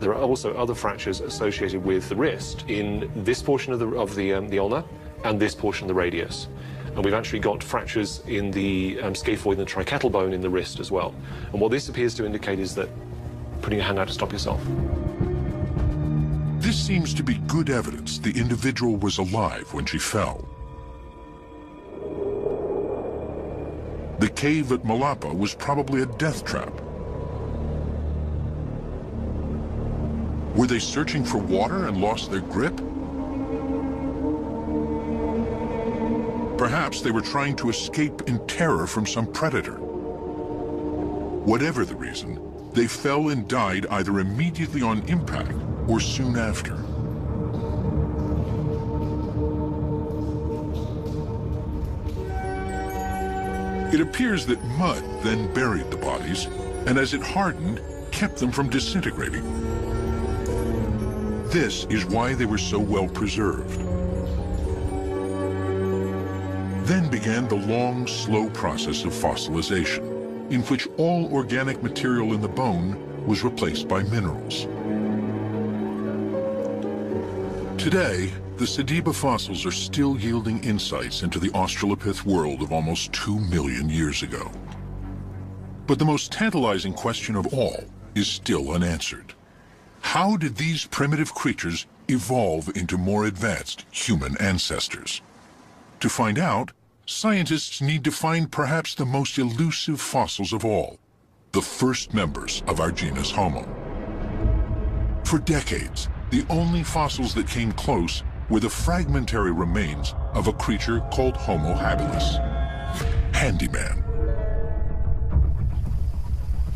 There are also other fractures associated with the wrist in this portion of the ulna and this portion of the radius. And we've actually got fractures in the scaphoid and the triquetral bone in the wrist as well. And what this appears to indicate is that putting your hand out to stop yourself. This seems to be good evidence the individual was alive when she fell. The cave at Malapa was probably a death trap. Were they searching for water and lost their grip? Perhaps they were trying to escape in terror from some predator. Whatever the reason, they fell and died either immediately on impact or soon after. It appears that mud then buried the bodies, and as it hardened, kept them from disintegrating. This is why they were so well preserved. Then began the long, slow process of fossilization, in which all organic material in the bone was replaced by minerals. Today, the Sediba fossils are still yielding insights into the Australopith world of almost 2 million years ago. But the most tantalizing question of all is still unanswered. How did these primitive creatures evolve into more advanced human ancestors? To find out, scientists need to find perhaps the most elusive fossils of all, the first members of our genus Homo. For decades, the only fossils that came close were the fragmentary remains of a creature called Homo habilis, handyman.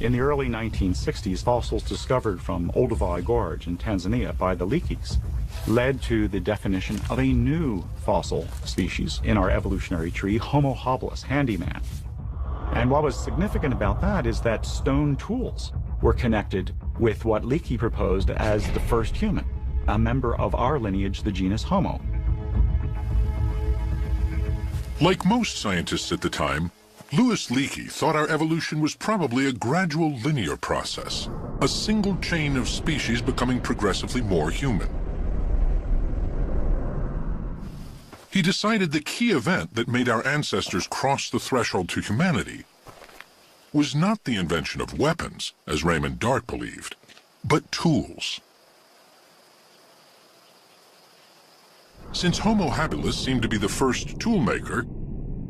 In the early 1960s, fossils discovered from Olduvai Gorge in Tanzania by the Leakeys led to the definition of a new fossil species in our evolutionary tree, Homo habilis, handyman. And what was significant about that is that stone tools were connected with what Leakey proposed as the first human, a member of our lineage, the genus Homo. Like most scientists at the time, Louis Leakey thought our evolution was probably a gradual linear process, a single chain of species becoming progressively more human. He decided the key event that made our ancestors cross the threshold to humanity was not the invention of weapons, as Raymond Dart believed, but tools. Since Homo habilis seemed to be the first tool maker,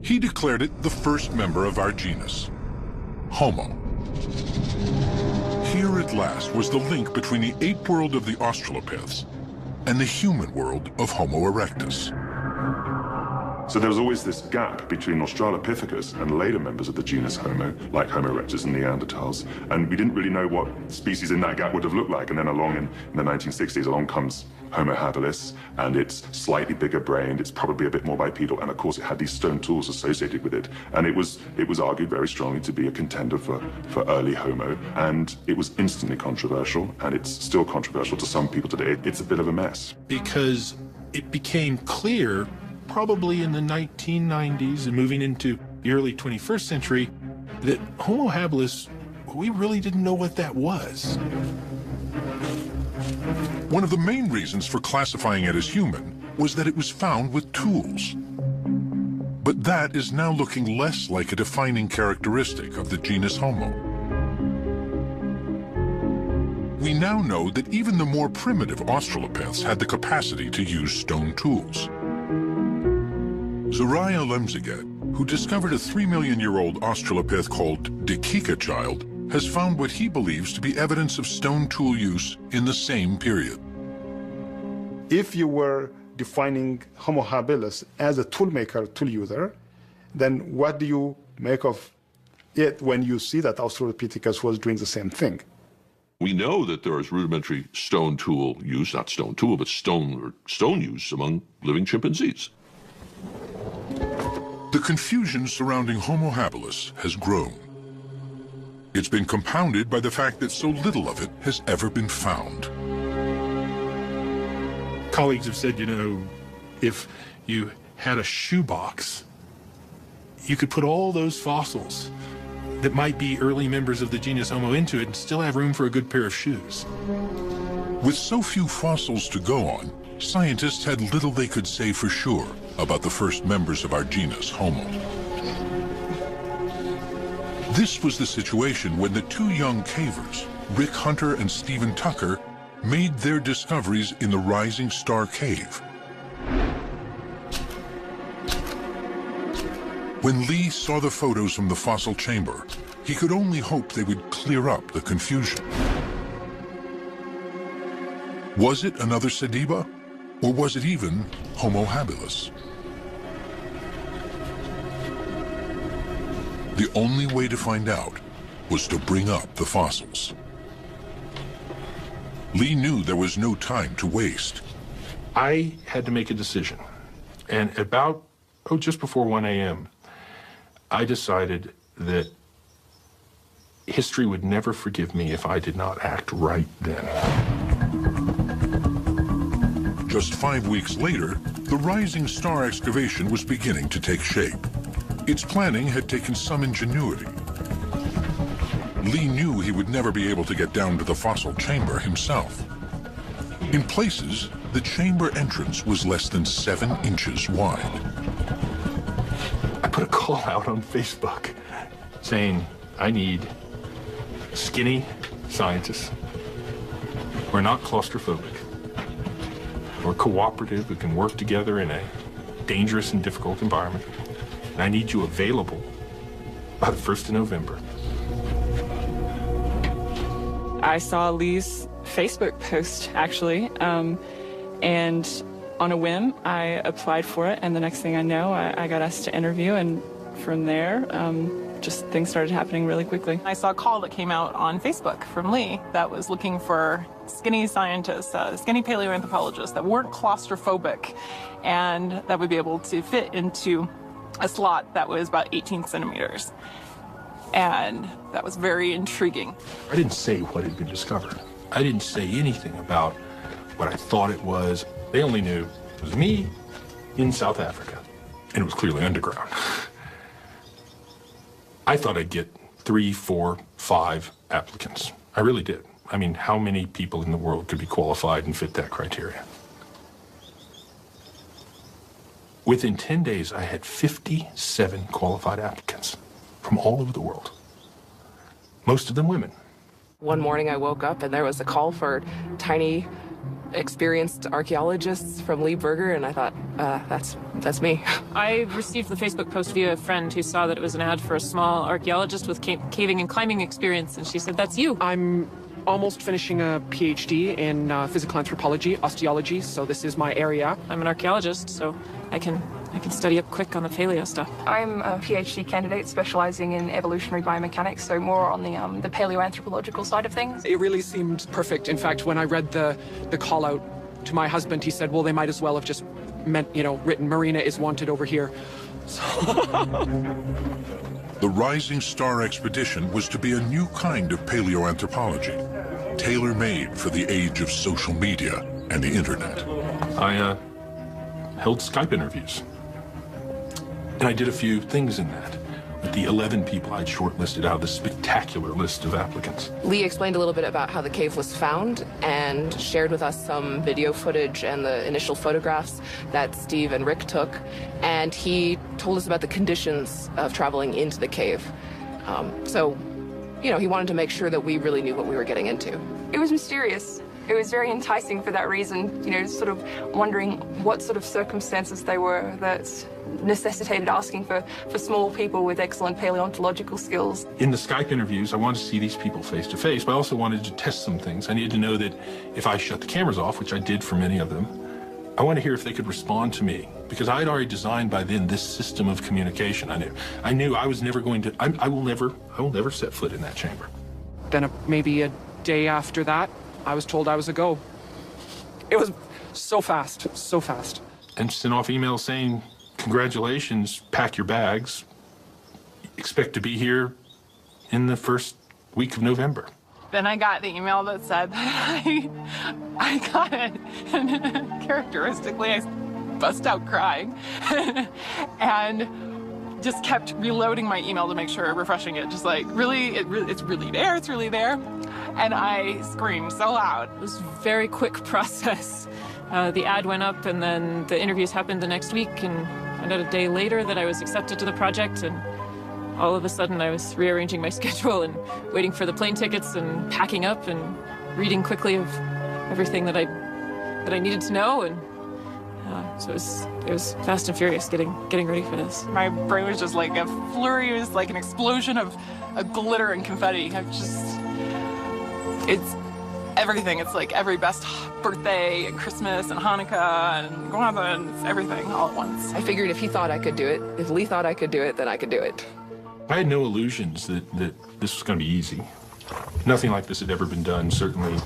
he declared it the first member of our genus, Homo. Here at last was the link between the ape world of the Australopiths and the human world of Homo erectus. So there was always this gap between Australopithecus and later members of the genus Homo, like Homo erectus and Neanderthals, and we didn't really know what species in that gap would have looked like. And then along in the 1960s, along comes Homo habilis, and it's slightly bigger brained, it's probably a bit more bipedal, and of course it had these stone tools associated with it. And it was argued very strongly to be a contender for early Homo, and it was instantly controversial, and it's still controversial to some people today. It's a bit of a mess. Because it became clear, probably in the 1990s and moving into the early 21st century, that Homo habilis, we really didn't know what that was. One of the main reasons for classifying it as human was that it was found with tools. But that is now looking less like a defining characteristic of the genus Homo. We now know that even the more primitive Australopiths had the capacity to use stone tools. Zoraya Lemziget, who discovered a 3 million-year-old Australopith called Dikika Child, has found what he believes to be evidence of stone tool use in the same period. If you were defining Homo habilis as a toolmaker, tool user, then what do you make of it when you see that Australopithecus was doing the same thing? We know that there is rudimentary stone tool use, not stone tool, but stone use among living chimpanzees. The confusion surrounding Homo habilis has grown. It's been compounded by the fact that so little of it has ever been found. Colleagues have said, you know, If you had a shoebox, you could put all those fossils that might be early members of the genus Homo into it and still have room for a good pair of shoes. With so few fossils to go on, scientists had little they could say for sure about the first members of our genus, Homo. This was the situation when the two young cavers, Rick Hunter and Stephen Tucker, made their discoveries in the Rising Star Cave. When Lee saw the photos from the fossil chamber, he could only hope they would clear up the confusion. Was it another Sediba, or was it even Homo habilis? The only way to find out was to bring up the fossils. Lee knew there was no time to waste. I had to make a decision, and about, just before 1 a.m., I decided that history would never forgive me if I did not act right then. Just 5 weeks later, the Rising Star excavation was beginning to take shape. Its planning had taken some ingenuity. Lee knew he would never be able to get down to the fossil chamber himself. In places, the chamber entrance was less than 7 inches wide. I put a call out on Facebook saying, I need skinny scientists who are not claustrophobic, who are cooperative, who can work together in a dangerous and difficult environment. And I need you available by the 1st of November. I saw Lee's Facebook post, actually, and on a whim, I applied for it, and the next thing I know, I got asked to interview, and from there, just things started happening really quickly. I saw a call that came out on Facebook from Lee that was looking for skinny scientists, skinny paleoanthropologists that weren't claustrophobic, and that would be able to fit into a slot that was about 18 centimeters. And that was very intriguing. I didn't say what had been discovered. I didn't say anything about what I thought it was. They only knew it was me in South Africa, and it was clearly underground. I thought I'd get 3, 4, 5 applicants. I really did. I mean, how many people in the world could be qualified and fit that criteria? Within 10 days, I had 57 qualified applicants from all over the world, most of them women. One morning I woke up and there was a call for tiny, experienced archaeologists from Lee Berger, and I thought, that's me. I received the Facebook post via a friend who saw that it was an ad for a small archaeologist with caving and climbing experience, and she said, that's you. I'm almost finishing a PhD in physical anthropology, osteology, so this is my area. I'm an archaeologist, so I can study up quick on the paleo stuff. I'm a PhD candidate specializing in evolutionary biomechanics, so more on the paleoanthropological side of things. It really seemed perfect. In fact, when I read the call out to my husband, he said, well, they might as well have just written Marina is wanted over here. So The Rising Star expedition was to be a new kind of paleoanthropology, tailor-made for the age of social media and the internet. I held Skype interviews. And I did a few things in that with the 11 people I'd shortlisted out of this spectacular list of applicants. Lee explained a little bit about how the cave was found and shared with us some video footage and the initial photographs that Steve and Rick took. And he told us about the conditions of traveling into the cave. So, he wanted to make sure that we really knew what we were getting into. It was mysterious. It was very enticing for that reason, sort of wondering what sort of circumstances they were that necessitated asking for small people with excellent paleontological skills. In the Skype interviews, I wanted to see these people face to face, but I also wanted to test some things. I needed to know that if I shut the cameras off, which I did for many of them, I wanted to hear if they could respond to me, because I had already designed by then this system of communication. I knew I was never going to, I will never set foot in that chamber. Then maybe a day after that, I was told I was a go. It was so fast, so fast. And sent off emails saying, congratulations, pack your bags. Expect to be here in the first week of November. Then I got the email that said that I got it. And characteristically, bust out crying and just kept reloading my email to make sure, refreshing it, just like, it's really there. And I screamed so loud. It was a very quick process. The ad went up and then the interviews happened the next week, and found out a day later that I was accepted to the project, and all of a sudden I was rearranging my schedule and waiting for the plane tickets and packing up and reading quickly of everything that I needed to know, and so it was fast and furious getting ready for this. My brain was just like a flurry. It was like an explosion of glitter and confetti. It's everything. It's like every best birthday and Christmas and Hanukkah and Kwanzaa, and it's everything all at once. I figured if he thought I could do it, if Lee thought I could do it, then I could do it. I had no illusions that this was going to be easy. Nothing like this had ever been done, certainly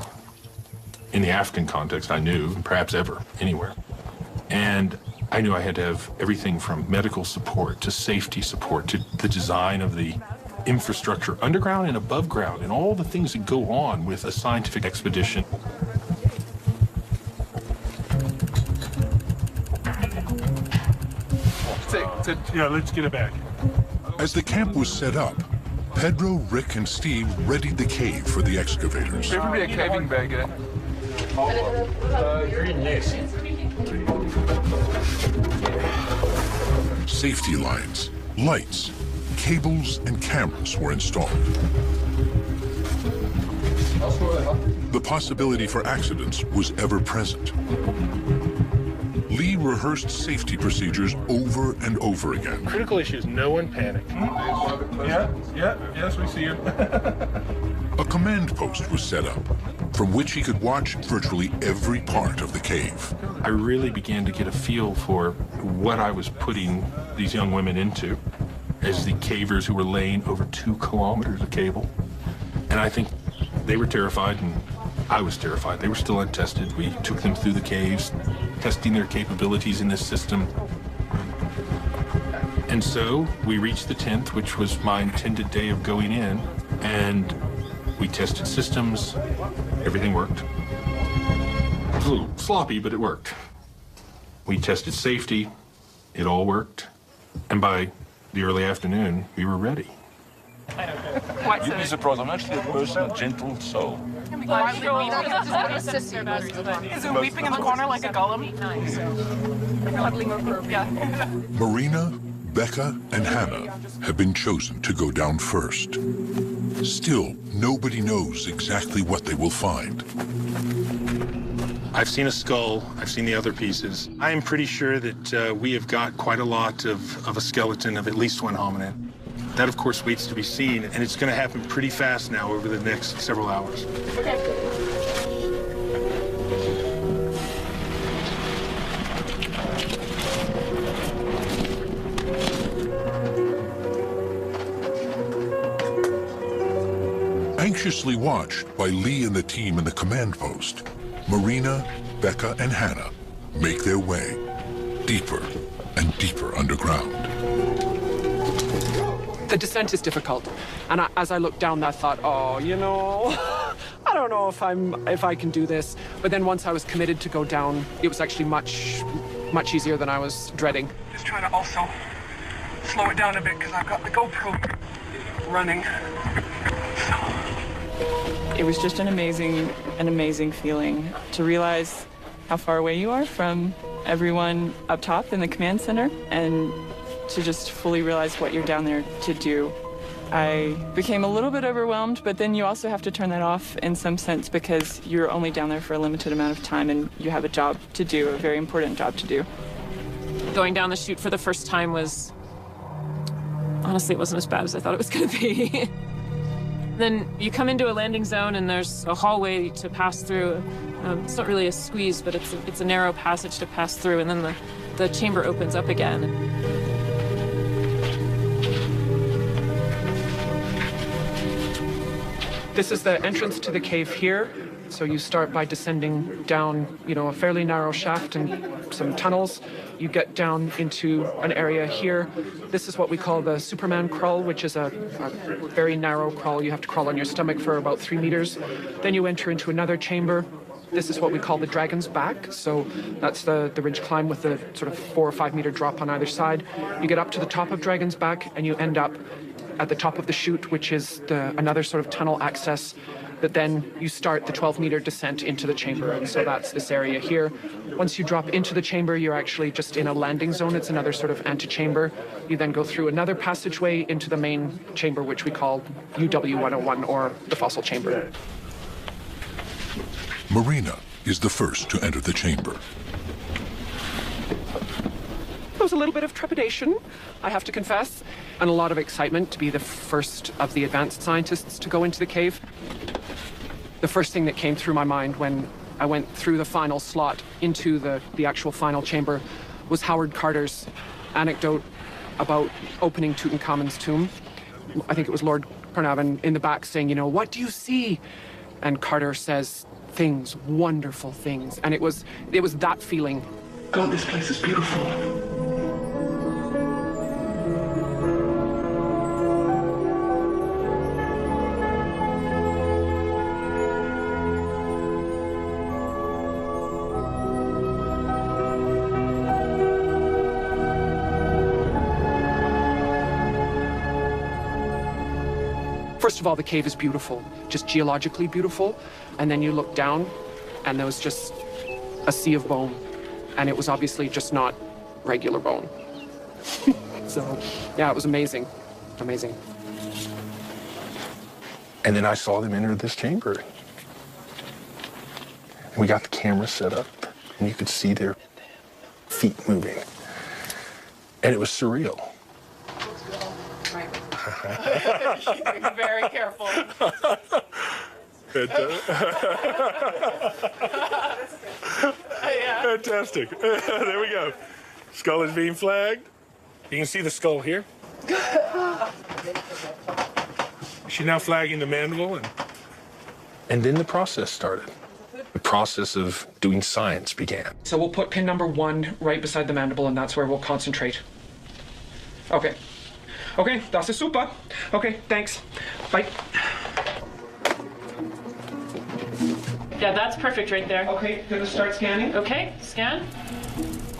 in the African context, I knew, perhaps ever, anywhere. And I knew I had to have everything from medical support to safety support to the design of the infrastructure underground and above ground and all the things that go on with a scientific expedition. Yeah, let's get it back. As the camp was set up, Pedro, Rick, and Steve readied the cave for the excavators. There will be a caving bag. Green, yes. Safety lines, lights, cables, and cameras were installed. The possibility for accidents was ever present. Lee rehearsed safety procedures over and over again. Critical issues, no one panic. Yes, we see you. A command post was set up, from which he could watch virtually every part of the cave. I really began to get a feel for what I was putting these young women into as the cavers who were laying over 2 kilometers of cable. And I think they were terrified, and I was terrified. They were still untested. We took them through the caves, testing their capabilities in this system. And so we reached the 10th, which was my intended day of going in, and we tested systems. Everything worked. It was a little sloppy, but it worked. We tested safety. It all worked. And by the early afternoon, we were ready. You'd be surprised. I'm actually a person, a gentle soul. Is it weeping in the corner like a golem? Yeah. Marina, Becca, and Hannah have been chosen to go down first. Still, nobody knows exactly what they will find. I've seen a skull. I've seen the other pieces. I am pretty sure that we have got quite a lot of a skeleton of at least one hominid. That, of course, waits to be seen, and it's going to happen pretty fast now over the next several hours. Anxiously watched by Lee and the team in the command post, Marina, Becca, and Hannah make their way deeper and deeper underground. The descent is difficult, and as I looked down, I thought, oh, you know, I don't know if I can do this. But then once I was committed to go down, it was actually much easier than I was dreading. Just trying to also slow it down a bit because I've got the GoPro running. It was just an amazing feeling to realize how far away you are from everyone up top in the command center, and to just fully realize what you're down there to do. I became a little bit overwhelmed, but then you also have to turn that off in some sense because you're only down there for a limited amount of time and you have a job to do, a very important job to do. Going down the chute for the first time was, honestly, it wasn't as bad as I thought it was going to be. Then you come into a landing zone and there's a hallway to pass through. It's not really a squeeze, but it's a narrow passage to pass through, and then the chamber opens up again. This is the entrance to the cave here. So you start by descending down, a fairly narrow shaft and some tunnels. You get down into an area here. This is what we call the Superman crawl, which is a very narrow crawl. You have to crawl on your stomach for about 3 meters. Then you enter into another chamber. This is what we call the dragon's back. So that's the ridge climb with the sort of 4 or 5 meter drop on either side. You get up to the top of dragon's back and you end up at the top of the chute, which is another sort of tunnel access that then you start the 12-meter descent into the chamber. And so that's this area here. Once you drop into the chamber, you're actually just in a landing zone. It's another sort of antechamber. You then go through another passageway into the main chamber, which we call UW-101, or the fossil chamber. Marina is the first to enter the chamber. There was a little bit of trepidation, I have to confess, and a lot of excitement to be the first of the advanced scientists to go into the cave. The first thing that came through my mind when I went through the final slot into the actual final chamber was Howard Carter's anecdote about opening Tutankhamun's tomb. I think it was Lord Carnarvon in the back saying, you know, what do you see? And Carter says, things, wonderful things. And it was that feeling. God, this place is beautiful. First of all, the cave is beautiful, just geologically beautiful. And then you look down and there was just a sea of bone. And it was obviously just not regular bone. So, yeah, it was amazing. Amazing. And then I saw them enter this chamber. And we got the camera set up, and you could see their feet moving. And it was surreal. Be very careful. Fantastic. There we go. Skull is being flagged. You can see the skull here. She's now flagging the mandible. And then the process started. The process of doing science began. So we'll put pin number 1 right beside the mandible, and that's where we'll concentrate. Okay. Okay, das ist super. Okay, thanks. Bye. Yeah, that's perfect right there. Okay, gonna start scanning. Okay, scan.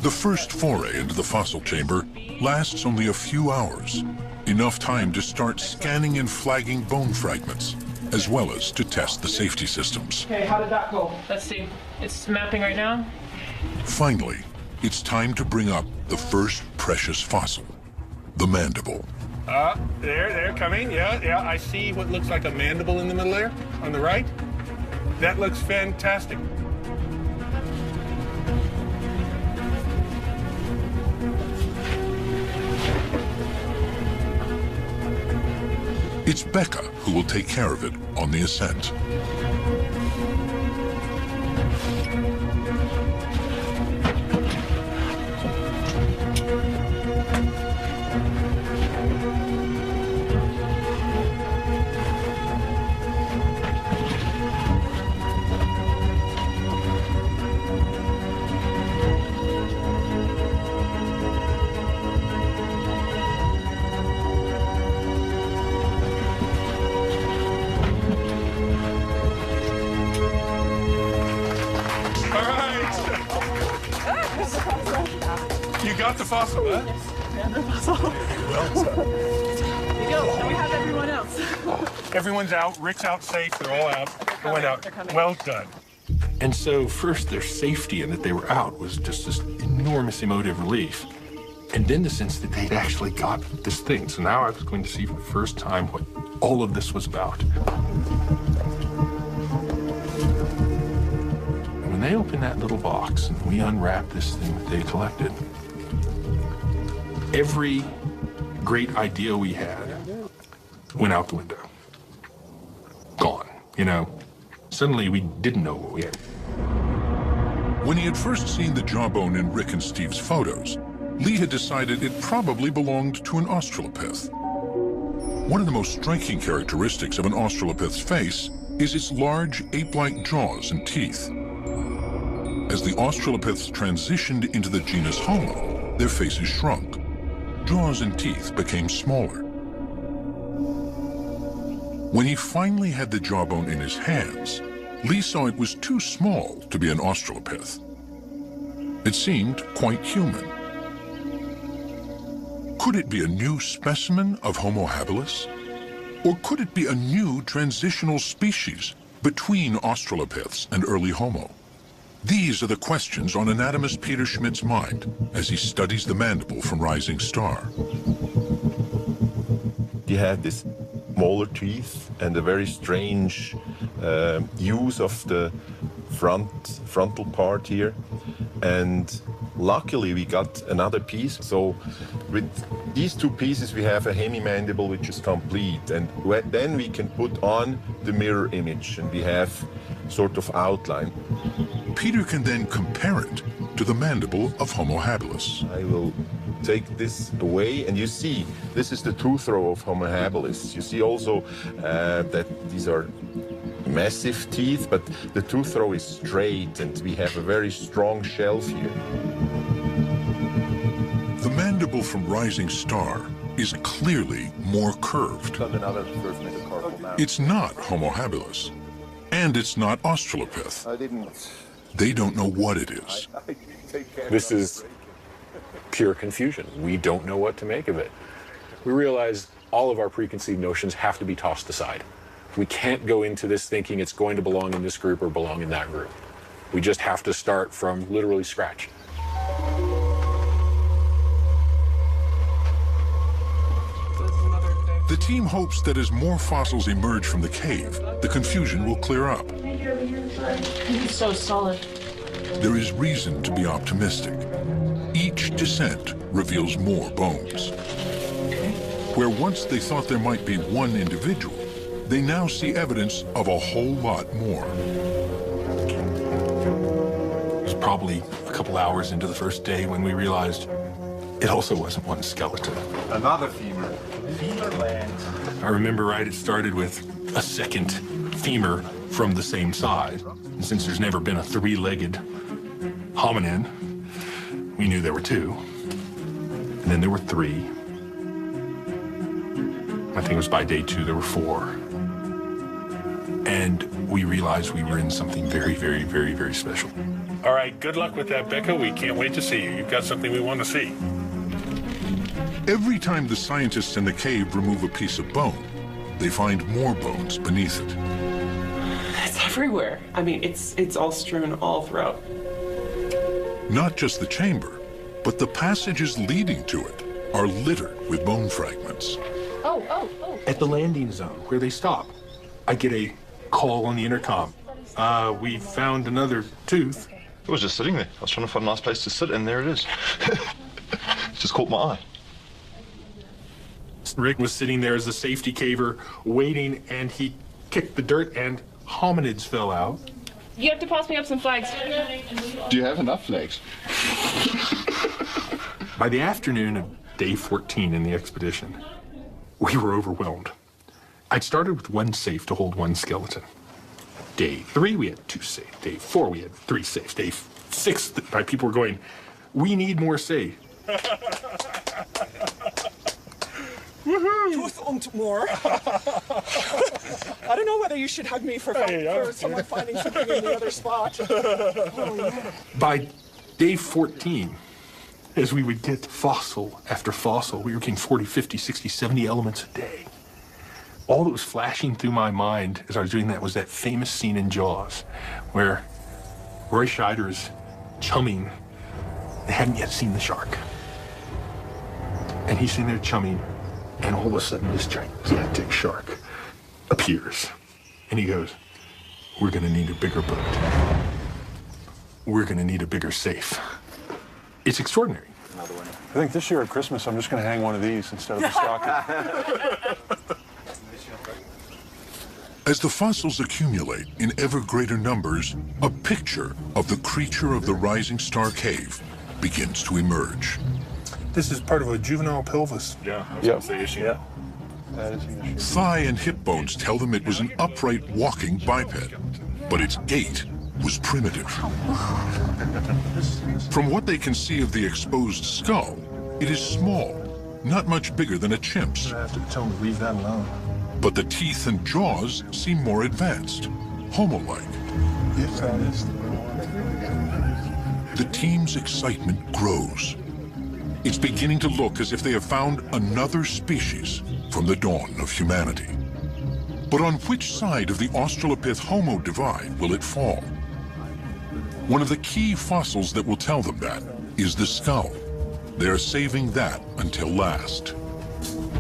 The first foray into the fossil chamber lasts only a few hours, enough time to start scanning and flagging bone fragments, as well as to test the safety systems. Okay, how did that go? Let's see. It's mapping right now. Finally, it's time to bring up the first precious fossil, the mandible. They're coming. Yeah, I see what looks like a mandible in the middle there, on the right. That looks fantastic. It's Becca who will take care of it on the ascent. You got the fossil, huh? And the fossil. Well done. There you go. Now we have everyone else. Everyone's out. Rick's out safe. They're all out. Going out. Well done. And so first their safety and that they were out was just this enormous emotive relief. And then the sense that they'd actually got this thing. So now I was going to see for the first time what all of this was about. And when they opened that little box and we unwrapped this thing that they collected, every great idea we had went out the window. Gone, you know. Suddenly we didn't know what we had. When he had first seen the jawbone in Rick and Steve's photos, Lee had decided it probably belonged to an Australopith. One of the most striking characteristics of an Australopith's face is its large ape-like jaws and teeth. As the Australopiths transitioned into the genus Homo, their faces shrunk. Jaws and teeth became smaller. When he finally had the jawbone in his hands, Lee saw it was too small to be an Australopith. It seemed quite human. Could it be a new specimen of Homo habilis? Or could it be a new transitional species between Australopiths and early Homo? These are the questions on anatomist Peter Schmidt's mind as he studies the mandible from Rising Star. He had this molar teeth and a very strange use of the frontal part here. And luckily we got another piece. So with these two pieces we have a hemimandible which is complete. And then we can put on the mirror image and we have sort of outline. Peter can then compare it to the mandible of Homo habilis. I will take this away, and you see, this is the tooth row of Homo habilis. You see also that these are massive teeth, but the tooth row is straight, and we have a very strong shelf here. The mandible from Rising Star is clearly more curved. It's not Homo habilis, and it's not Australopith. They don't know what it is. This is pure confusion. We don't know what to make of it. We realize all of our preconceived notions have to be tossed aside. We can't go into this thinking it's going to belong in this group or belong in that group. We just have to start from literally scratch. The team hopes that as more fossils emerge from the cave, the confusion will clear up. It's so solid. There is reason to be optimistic. Each descent reveals more bones. Where once they thought there might be one individual, they now see evidence of a whole lot more. It was probably a couple hours into the first day when we realized it also wasn't one skeleton. Another femur. Femur land. I remember right, it started with a second femur from the same size. And since there's never been a three-legged hominin, we knew there were two. And then there were three. I think it was by day 2 there were 4. And we realized we were in something very, very, very, very special. All right, good luck with that, Becca. We can't wait to see you. You've got something we want to see. Every time the scientists in the cave remove a piece of bone, they find more bones beneath it. It's everywhere. I mean, it's all strewn all throughout. Not just the chamber, but the passages leading to it are littered with bone fragments. Oh. At the landing zone, where they stop, I get a call on the intercom. We found another tooth. It was just sitting there. I was trying to find a nice place to sit, and there it is. It just caught my eye. Rick was sitting there as the safety caver, waiting, and he kicked the dirt, and hominids fell out. You have to pass me up some flags. Do you have enough flags? By the afternoon of day 14 in the expedition, we were overwhelmed. I'd started with one safe to hold one skeleton. Day 3, we had 2 safes. Day 4, we had 3 safes. Day 6, people were going, we need more safe. Tooth und more. I don't know whether you should hug me for someone finding something in the other spot. Oh, yeah. By day 14, as we would get fossil after fossil, we were getting 40, 50, 60, 70 elements a day. All that was flashing through my mind as I was doing that was that famous scene in Jaws where Roy Scheider is chumming. They hadn't yet seen the shark. And he's sitting there chumming, and all of a sudden this gigantic shark appears. And he goes, we're gonna need a bigger boat. We're gonna need a bigger safe. It's extraordinary. I think this year at Christmas, I'm just gonna hang one of these instead of a stocking. As the fossils accumulate in ever greater numbers, a picture of the creature of the Rising Star Cave begins to emerge. This is part of a juvenile pelvis. Yeah, that's the issue. Yeah. That is the issue. Thigh and hip bones tell them it was an upright walking biped, but its gait was primitive. From what they can see of the exposed skull, it is small, not much bigger than a chimp's. I have to tell them to leave that alone. But the teeth and jaws seem more advanced. Homo-like. Yes, that is. The team's excitement grows. It's beginning to look as if they have found another species from the dawn of humanity. But on which side of the Australopith-Homo divide will it fall? One of the key fossils that will tell them that is the skull. They are saving that until last.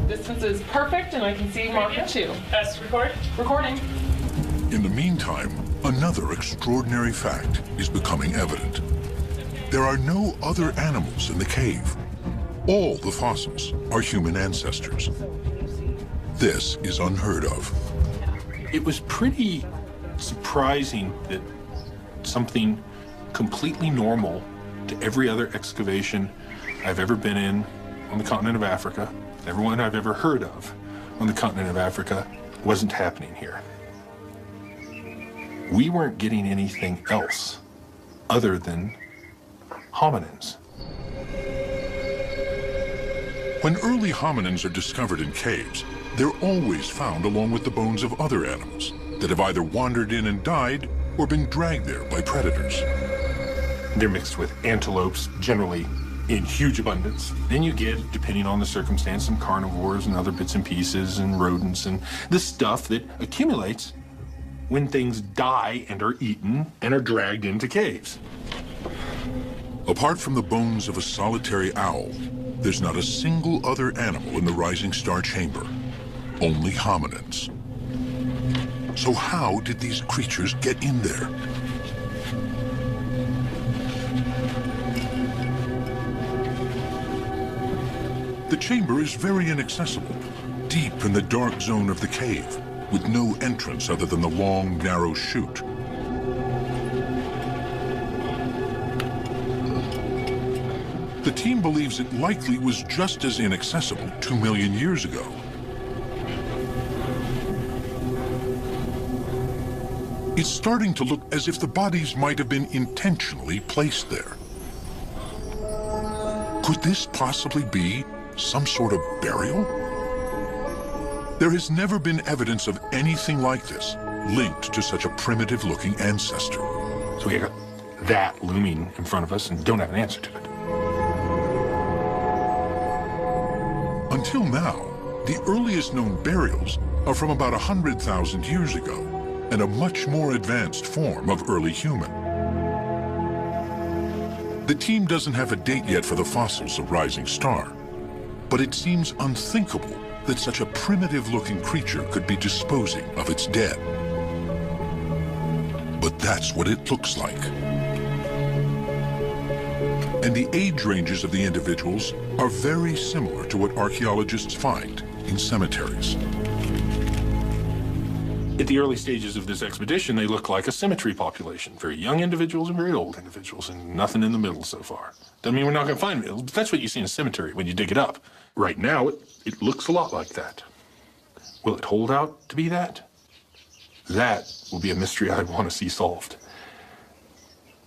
Distance is perfect, and I can see marker 2. Yes, record. Recording. In the meantime, another extraordinary fact is becoming evident. There are no other animals in the cave. All the fossils are human ancestors. This is unheard of. It was pretty surprising that something completely normal to every other excavation I've ever been in on the continent of Africa, everyone I've ever heard of on the continent of Africa, wasn't happening here. We weren't getting anything else other than hominins. When early hominins are discovered in caves, they're always found along with the bones of other animals that have either wandered in and died or been dragged there by predators. They're mixed with antelopes, generally in huge abundance. Then you get, depending on the circumstance, some carnivores and other bits and pieces and rodents and the stuff that accumulates when things die and are eaten and are dragged into caves. Apart from the bones of a solitary owl, there's not a single other animal in the Rising Star chamber, only hominins. So how did these creatures get in there? The chamber is very inaccessible, deep in the dark zone of the cave, with no entrance other than the long, narrow chute. The team believes it likely was just as inaccessible 2 million years ago. It's starting to look as if the bodies might have been intentionally placed there. Could this possibly be some sort of burial? There has never been evidence of anything like this linked to such a primitive-looking ancestor. So we got that looming in front of us and don't have an answer to it. Until now, the earliest known burials are from about 100,000 years ago and a much more advanced form of early human. The team doesn't have a date yet for the fossils of Rising Star, but it seems unthinkable that such a primitive-looking creature could be disposing of its dead. But that's what it looks like. And the age ranges of the individuals are very similar to what archaeologists find in cemeteries. At the early stages of this expedition, they look like a symmetry population. Very young individuals and very old individuals, and nothing in the middle so far. Doesn't mean we're not going to find it, but that's what you see in a cemetery when you dig it up. Right now, it looks a lot like that. Will it hold out to be that? That will be a mystery I want to see solved.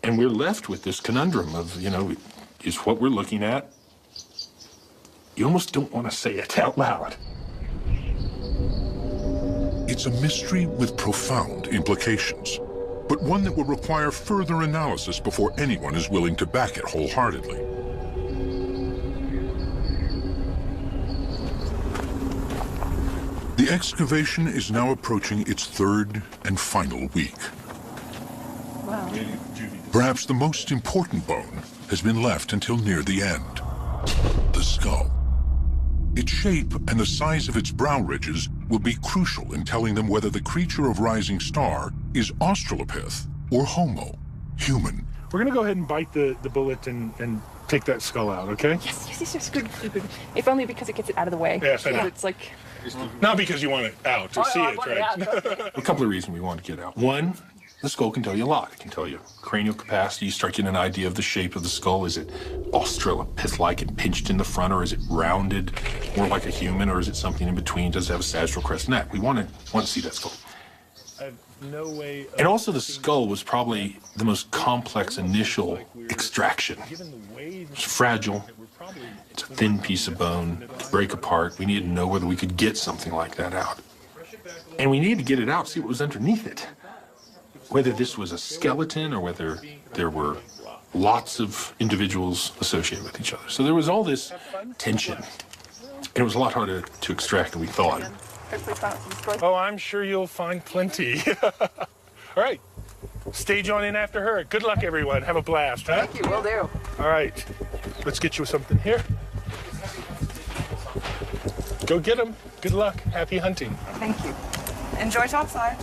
And we're left with this conundrum of, is what we're looking at, you almost don't want to say it out loud. It's a mystery with profound implications, but one that will require further analysis before anyone is willing to back it wholeheartedly. The excavation is now approaching its third and final week. Wow. Perhaps the most important bone has been left until near the end, the skull. Its shape and the size of its brow ridges will be crucial in telling them whether the creature of Rising Star is Australopith or Homo, human. We're going to go ahead and bite the bullet and take that skull out, okay? Yes, good. If only because it gets it out of the way. Yes, I know. It's like... Not because you want it out, to see it, right? A couple of reasons we want to get out. One, the skull can tell you a lot. It can tell you cranial capacity, you start getting an idea of the shape of the skull. Is it Australopith-like and pinched in the front, or is it rounded, more like a human, or is it something in between? Does it have a sagittal crest neck? We want to see that skull. I have no way. And also the skull was probably the most complex initial extraction. It's fragile. It's a thin piece of bone to break apart. We needed to know whether we could get something like that out. And we needed to get it out, see what was underneath it. whether this was a skeleton or whether there were lots of individuals associated with each other. So there was all this tension. And it was a lot harder to extract than we thought. Oh, I'm sure you'll find plenty. All right. Stage on in after her. Good luck, everyone. Have a blast, huh? Thank you, will do. All right. Let's get you something here. Go get them. Good luck. Happy hunting. Thank you. Enjoy topside.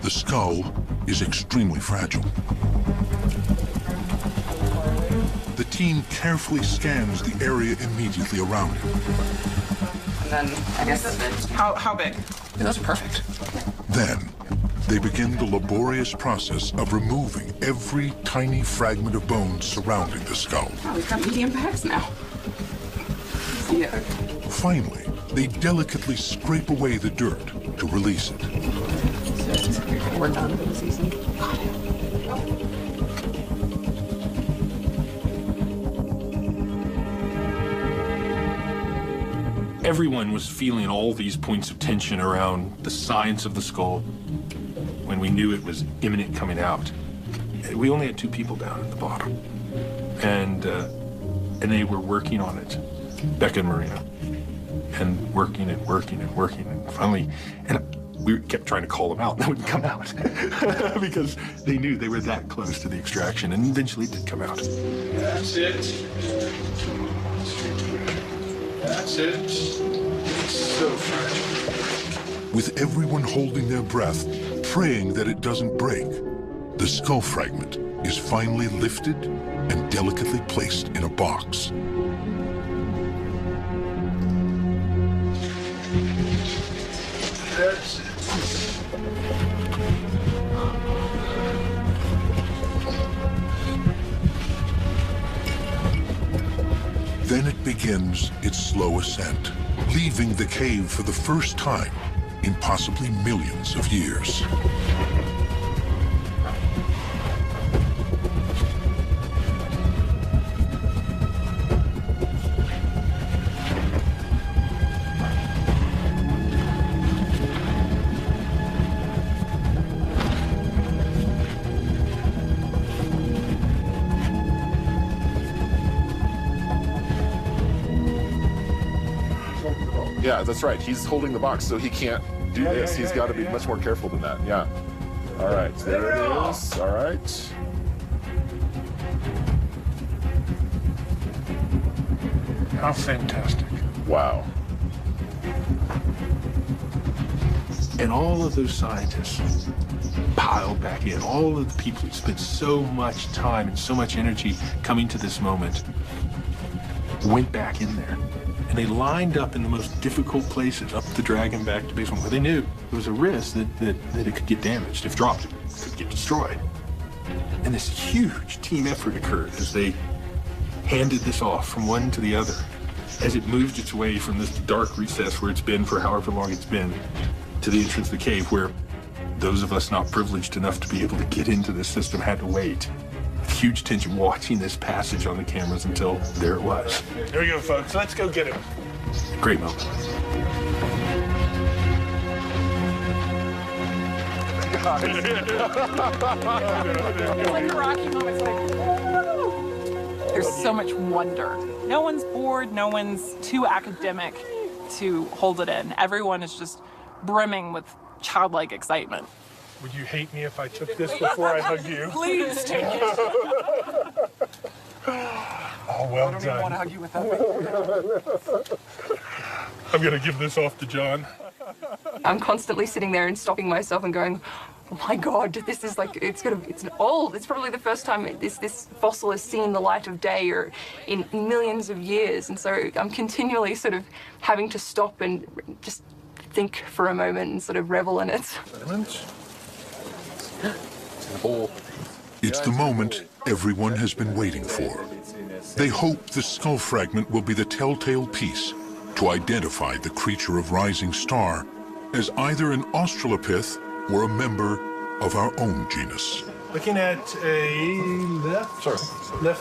The skull is extremely fragile. The team carefully scans the area immediately around it. And then, I guess, how big? Yeah, those are perfect. Then, they begin the laborious process of removing every tiny fragment of bone surrounding the skull. Oh, we've got medium bags now. Yeah. Finally, they delicately scrape away the dirt to release it. We're done for the season. Everyone was feeling all these points of tension around the science of the skull when we knew it was imminent coming out. We only had 2 people down at the bottom, and they were working on it, Becca and Marina, and working and working and working, and finally, we kept trying to call them out, and they wouldn't come out because they knew they were that close to the extraction, and eventually it did come out. That's it. That's it. It's so fragile. With everyone holding their breath, praying that it doesn't break, the skull fragment is finally lifted and delicately placed in a box. That's it. Then it begins its slow ascent, leaving the cave for the first time in possibly millions of years. Yeah, that's right. He's holding the box, so he can't do this. He's got to be much more careful than that. Yeah. All right, there it is. All right. How fantastic. Wow. And all of those scientists piled back in, all of the people who spent so much time and so much energy coming to this moment went back in there. And they lined up in the most difficult places, up the dragon back to basement, where they knew there was a risk that it could get damaged. If dropped, it could get destroyed. And this huge team effort occurred as they handed this off from one to the other, as it moved its way from this dark recess where it's been for however long it's been, to the entrance of the cave, where those of us not privileged enough to be able to get into this system had to wait. Huge tension watching this passage on the cameras until there it was. There we go, folks. Let's go get him. Great moment. It's like a Rocky moment. It's like, there's so much wonder. No one's bored. No one's too academic to hold it in. Everyone is just brimming with childlike excitement. Would you hate me if I took this before I hug you? Please take it. Oh, well I don't done. even want to hug you without me. I'm going to give this off to John. I'm constantly sitting there and stopping myself and going, oh my God, this is like, it's old. It's probably the first time this fossil has seen the light of day or in millions of years. And so I'm continually sort of having to stop and just think for a moment and sort of revel in it. It's the moment everyone has been waiting for. They hope the skull fragment will be the telltale piece to identify the creature of rising star as either an Australopith or a member of our own genus. Looking at a left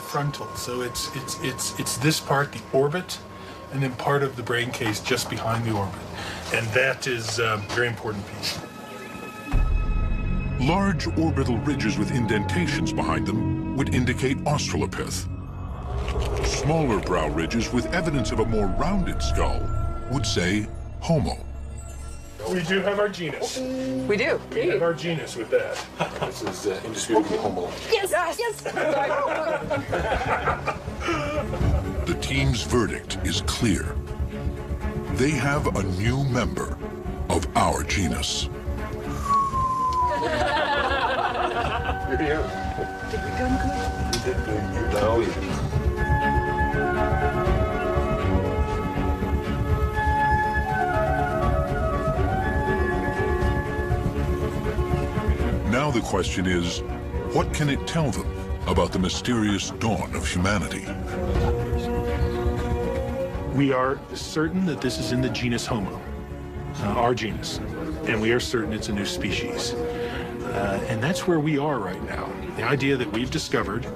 frontal, so it's this part, the orbit, and then part of the brain case just behind the orbit, and that is a very important piece. Large orbital ridges with indentations behind them would indicate Australopith. Smaller brow ridges with evidence of a more rounded skull would say Homo. We do have our genus. We do. We have our genus with that. This is indisputably Homo. Yes, yes. The team's verdict is clear. They have a new member of our genus. Did we done good? You did good. You know you did. Now the question is, what can it tell them about the mysterious dawn of humanity? We are certain that this is in the genus Homo, our genus, and we are certain it's a new species. And that's where we are right now. The idea that we've discovered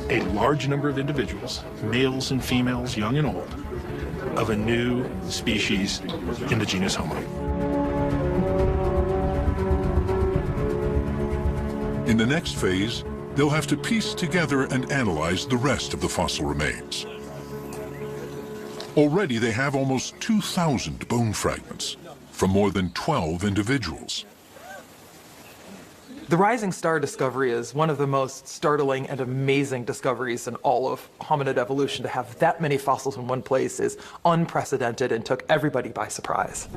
a large number of individuals, males and females, young and old, of a new species in the genus Homo. In the next phase, they'll have to piece together and analyze the rest of the fossil remains. Already they have almost 2,000 bone fragments from more than 12 individuals. The rising star discovery is one of the most startling and amazing discoveries in all of hominid evolution. To have that many fossils in one place is unprecedented and took everybody by surprise.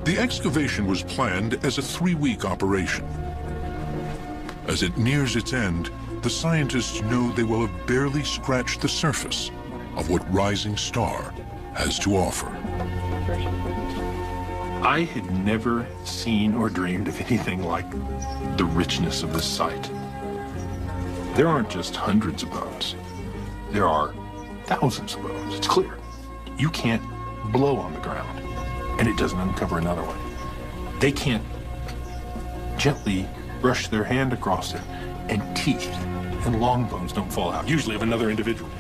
The excavation was planned as a 3-week operation. As it nears its end, the scientists know they will have barely scratched the surface of what Rising Star has to offer. I had never seen or dreamed of anything like the richness of this site. There aren't just hundreds of bones. There are thousands of bones. It's clear. You can't blow on the ground and it doesn't uncover another one. They can't gently brush their hand across it and teeth and long bones don't fall out, usually of another individual.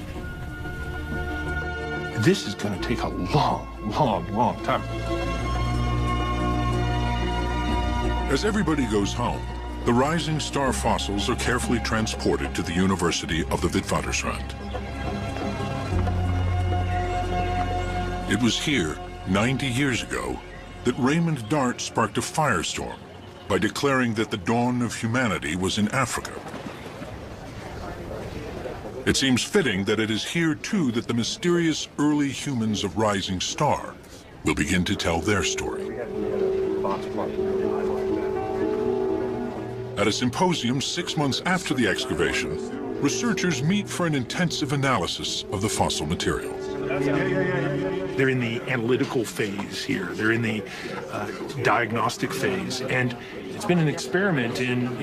This is going to take a long, long, long time. As everybody goes home, the Rising Star fossils are carefully transported to the University of the Witwatersrand. It was here, 90 years ago, that Raymond Dart sparked a firestorm by declaring that the dawn of humanity was in Africa. It seems fitting that it is here, too, that the mysterious early humans of Rising Star will begin to tell their story. At a symposium 6 months after the excavation, researchers meet for an intensive analysis of the fossil material. They're in the analytical phase here. They're in the diagnostic phase. And it's been an experiment in,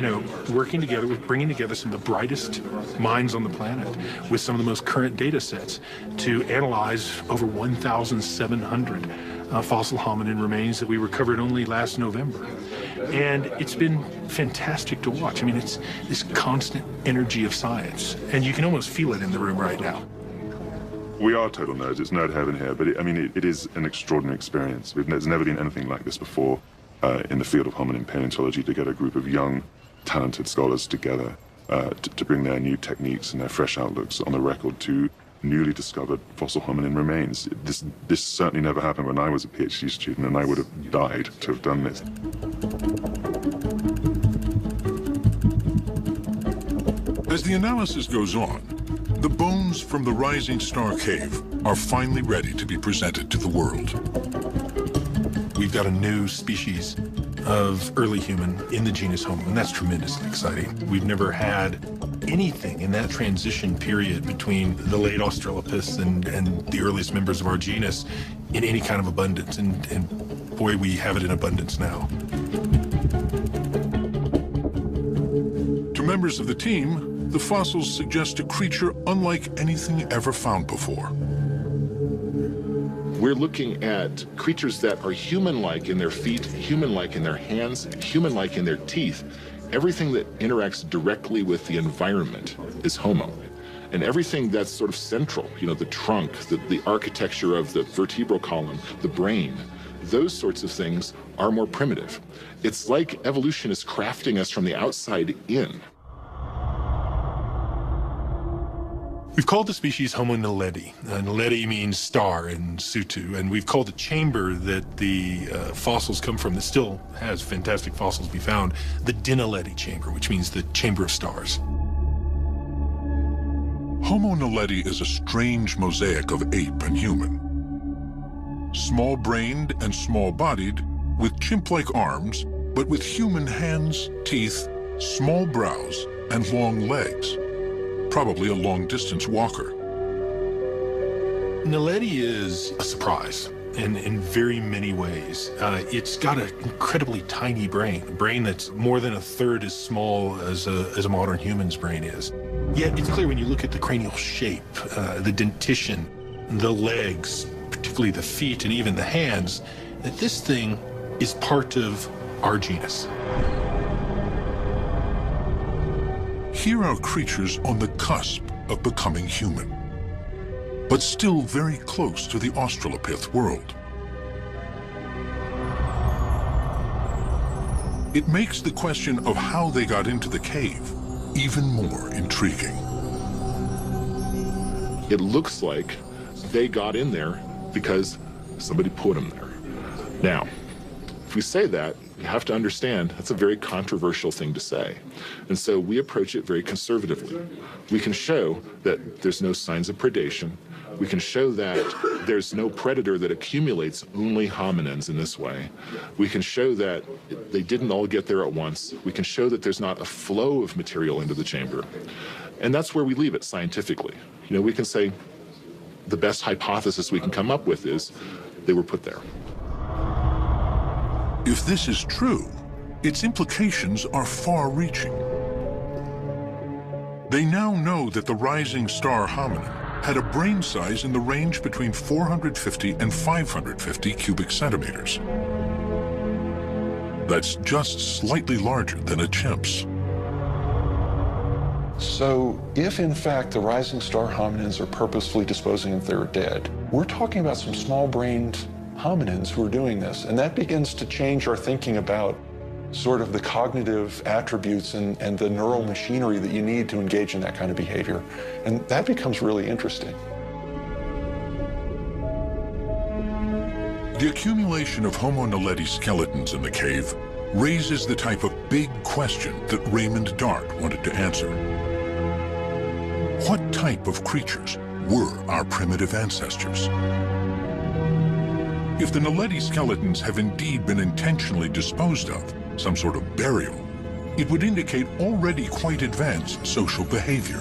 working together with bringing together some of the brightest minds on the planet with some of the most current data sets to analyze over 1,700 fossil hominin remains that we recovered only last November. And it's been fantastic to watch. I mean, it's this constant energy of science, and you can almost feel it in the room right now. We are total nerds. It's nerd heaven here, but it is an extraordinary experience. There's never been anything like this before in the field of hominin paleontology, to get a group of young, talented scholars together to bring their new techniques and their fresh outlooks on the record to newly discovered fossil hominin remains. This certainly never happened when I was a PhD student, and I would have died to have done this. As the analysis goes on, the bones from the Rising Star Cave are finally ready to be presented to the world. We've got a new species of early human in the genus Homo, and that's tremendously exciting. We've never had anything in that transition period between the late Australopiths and the earliest members of our genus in any kind of abundance, and boy, we have it in abundance now. To members of the team, the fossils suggest a creature unlike anything ever found before. We're looking at creatures that are human-like in their feet, human-like in their hands, human-like in their teeth. Everything that interacts directly with the environment is Homo. And everything that's sort of central, you know, the trunk, the architecture of the vertebral column, the brain, those sorts of things are more primitive. It's like evolution is crafting us from the outside in. We've called the species Homo naledi. Naledi means star in Sutu, and we've called the chamber that the fossils come from, that still has fantastic fossils to be found, the Dinaledi chamber, which means the chamber of stars. Homo naledi is a strange mosaic of ape and human. Small-brained and small-bodied, with chimp-like arms, but with human hands, teeth, small brows, and long legs. Probably a long-distance walker. Naledi is a surprise in very many ways. It's got an incredibly tiny brain, a brain that's more than a third as small as a modern human's brain is. Yet it's clear when you look at the cranial shape, the dentition, the legs, particularly the feet and even the hands, that this thing is part of our genus. Here are creatures on the cusp of becoming human, but still very close to the Australopith world. It makes the question of how they got into the cave even more intriguing. It looks like they got in there because somebody put them there. Now, if we say that, you have to understand that's a very controversial thing to say. And so we approach it very conservatively. We can show that there's no signs of predation. We can show that there's no predator that accumulates only hominins in this way. We can show that they didn't all get there at once. We can show that there's not a flow of material into the chamber. And that's where we leave it scientifically. You know, we can say the best hypothesis we can come up with is they were put there. If this is true, its implications are far-reaching. They now know that the rising star hominin had a brain size in the range between 450 and 550 cubic centimeters. That's just slightly larger than a chimp's. So if in fact the rising star hominins are purposefully disposing of their dead, we're talking about some small-brained hominins who are doing this. And that begins to change our thinking about sort of the cognitive attributes and the neural machinery that you need to engage in that kind of behavior. And that becomes really interesting. The accumulation of Homo naledi skeletons in the cave raises the type of big question that Raymond Dart wanted to answer. What type of creatures were our primitive ancestors? If the Naledi skeletons have indeed been intentionally disposed of, some sort of burial, it would indicate already quite advanced social behavior.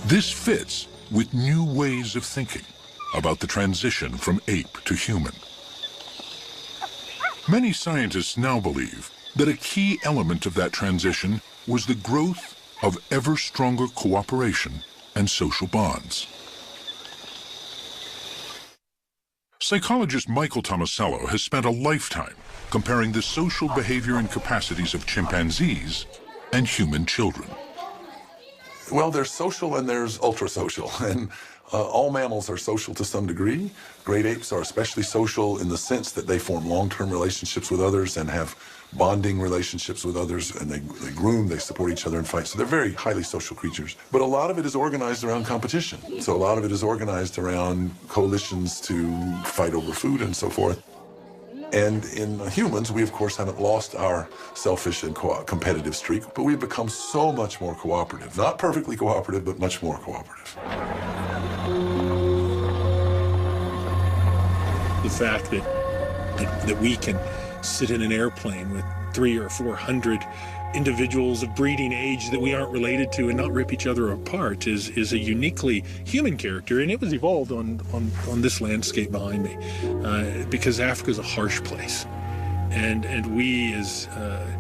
This fits with new ways of thinking about the transition from ape to human. Many scientists now believe that a key element of that transition was the growth of ever stronger cooperation and social bonds. Psychologist Michael Tomasello has spent a lifetime comparing the social behavior and capacities of chimpanzees and human children. Well, there's social and there's ultra-social, and all mammals are social to some degree. Great apes are especially social in the sense that they form long-term relationships with others and have bonding relationships with others, and they groom, they support each other in fights. So they're very highly social creatures. But a lot of it is organized around competition. So a lot of it is organized around coalitions to fight over food and so forth. And in humans, we of course haven't lost our selfish and competitive streak, but we've become so much more cooperative. Not perfectly cooperative, but much more cooperative. The fact that we can sit in an airplane with 300 or 400 individuals of breeding age that we aren't related to and not rip each other apart is a uniquely human character, and it was evolved on this landscape behind me because Africa's a harsh place. And we, as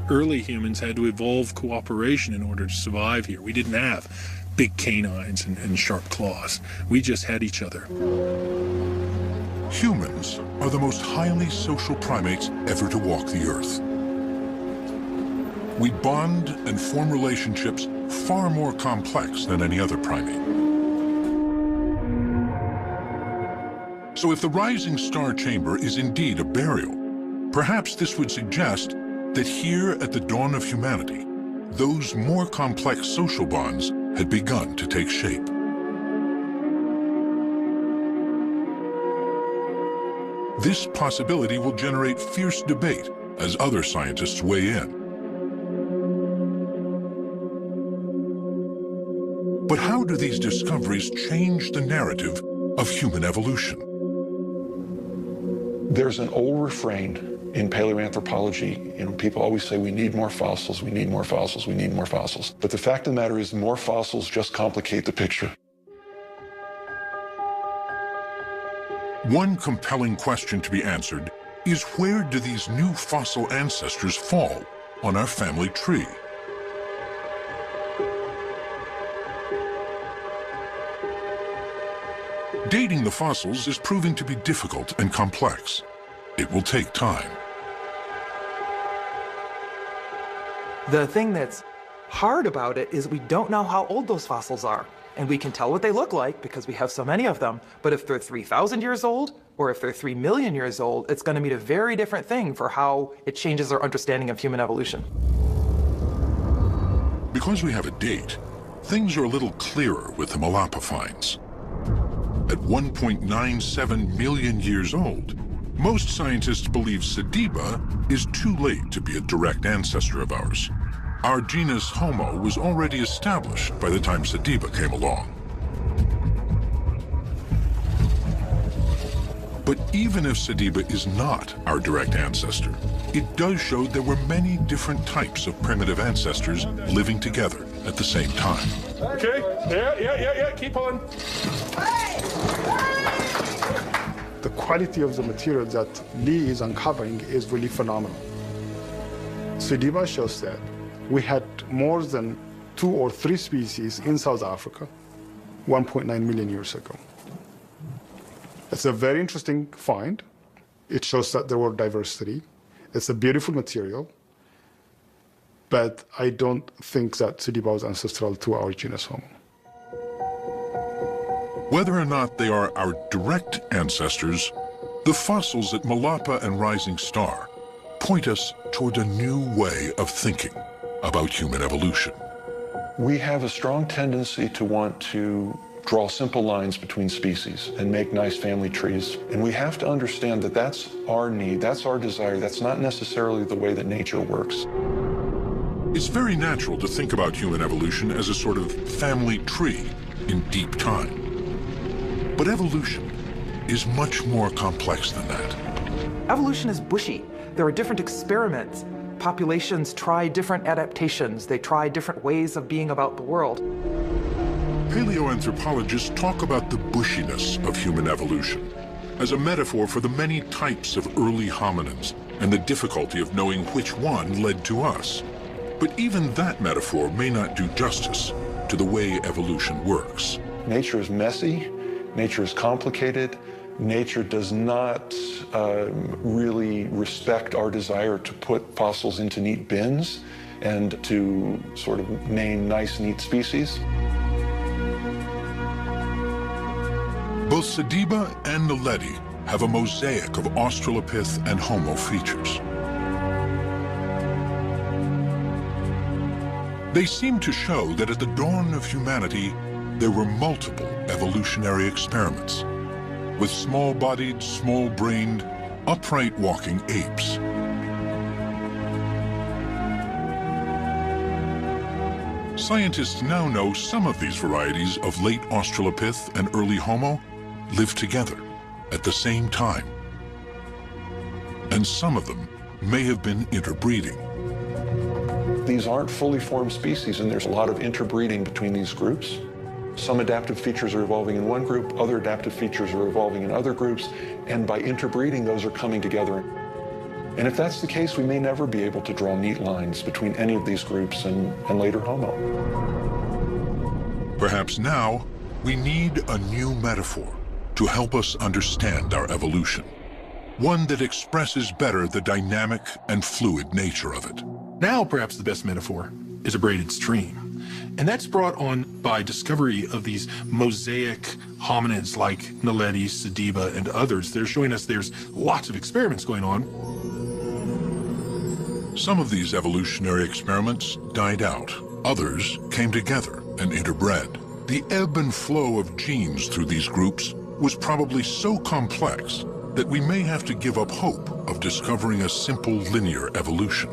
early humans, had to evolve cooperation in order to survive here. We didn't have big canines and sharp claws. We just had each other. Humans are the most highly social primates ever to walk the earth. We bond and form relationships far more complex than any other primate. So if the rising star chamber is indeed a burial, perhaps this would suggest that here at the dawn of humanity, those more complex social bonds had begun to take shape. This possibility will generate fierce debate as other scientists weigh in. But how do these discoveries change the narrative of human evolution? There's an old refrain in paleoanthropology. You know, people always say, we need more fossils, we need more fossils, we need more fossils. But the fact of the matter is, more fossils just complicate the picture. One compelling question to be answered is, where do these new fossil ancestors fall on our family tree? Dating the fossils is proving to be difficult and complex. It will take time. The thing that's hard about it is we don't know how old those fossils are. And we can tell what they look like because we have so many of them. But if they're 3,000 years old, or if they're 3 million years old, it's going to mean a very different thing for how it changes our understanding of human evolution. Because we have a date, things are a little clearer with the Malapa finds. At 1.97 million years old, most scientists believe Sediba is too late to be a direct ancestor of ours. Our genus Homo was already established by the time Sediba came along. But even if Sediba is not our direct ancestor, it does show there were many different types of primitive ancestors living together at the same time. Okay, yeah, keep on. The quality of the material that Lee is uncovering is really phenomenal. Sediba shows that we had more than 2 or 3 species in South Africa 1.9 million years ago. It's a very interesting find. It shows that there were diversity. It's a beautiful material, but I don't think that Sediba was ancestral to our genus Homo. Whether or not they are our direct ancestors, the fossils at Malapa and Rising Star point us toward a new way of thinking about human evolution. We have a strong tendency to want to draw simple lines between species and make nice family trees. And we have to understand that that's our need, that's our desire, that's not necessarily the way that nature works. It's very natural to think about human evolution as a sort of family tree in deep time. But evolution is much more complex than that. Evolution is bushy. There are different experiments. Populations try different adaptations. They try different ways of being about the world. Paleoanthropologists talk about the bushiness of human evolution as a metaphor for the many types of early hominins and the difficulty of knowing which one led to us. But even that metaphor may not do justice to the way evolution works. Nature is messy, nature is complicated, nature does not really respect our desire to put fossils into neat bins and to sort of name nice, neat species. Both Sediba and Naledi have a mosaic of Australopith and Homo features. They seem to show that at the dawn of humanity, there were multiple evolutionary experiments with small-bodied, small-brained, upright-walking apes. Scientists now know some of these varieties of late Australopith and early Homo lived together at the same time. And some of them may have been interbreeding. These aren't fully formed species, and there's a lot of interbreeding between these groups. Some adaptive features are evolving in one group, other adaptive features are evolving in other groups, and by interbreeding, those are coming together. And if that's the case, we may never be able to draw neat lines between any of these groups and later Homo. Perhaps now we need a new metaphor to help us understand our evolution. One that expresses better the dynamic and fluid nature of it. Now, perhaps the best metaphor is a braided stream. And that's brought on by discovery of these mosaic hominids like Naledi, Sediba, and others. They're showing us there's lots of experiments going on. Some of these evolutionary experiments died out. Others came together and interbred. The ebb and flow of genes through these groups was probably so complex that we may have to give up hope of discovering a simple linear evolution.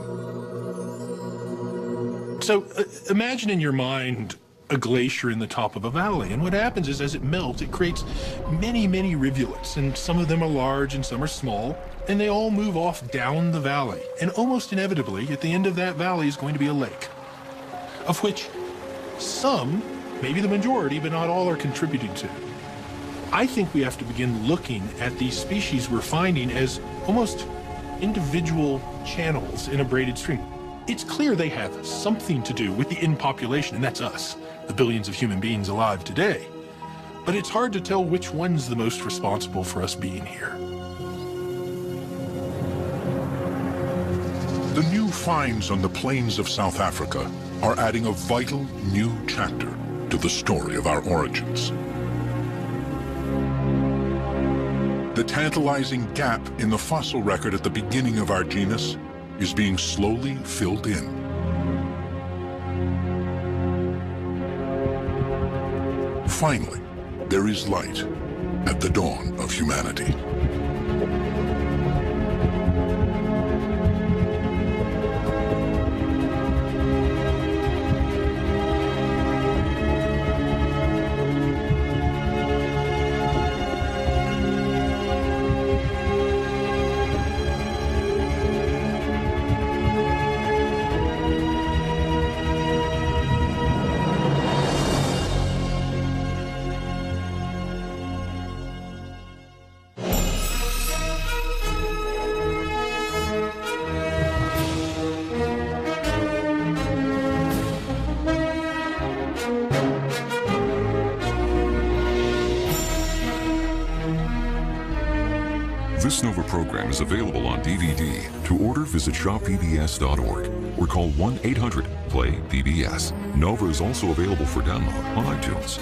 So imagine in your mind a glacier in the top of a valley, and what happens is as it melts, it creates many, many rivulets, and some of them are large and some are small, and they all move off down the valley. And almost inevitably, at the end of that valley is going to be a lake, of which some, maybe the majority, but not all, are contributing to. I think we have to begin looking at these species we're finding as almost individual channels in a braided stream. It's clear they have something to do with the end population, and that's us, the billions of human beings alive today. But it's hard to tell which one's the most responsible for us being here. The new finds on the plains of South Africa are adding a vital new chapter to the story of our origins. The tantalizing gap in the fossil record at the beginning of our genus is being slowly filled in. Finally, there is light at the dawn of humanity. This NOVA program is available on DVD. To order, visit shoppbs.org or call 1-800-PLAY-PBS. NOVA is also available for download on iTunes.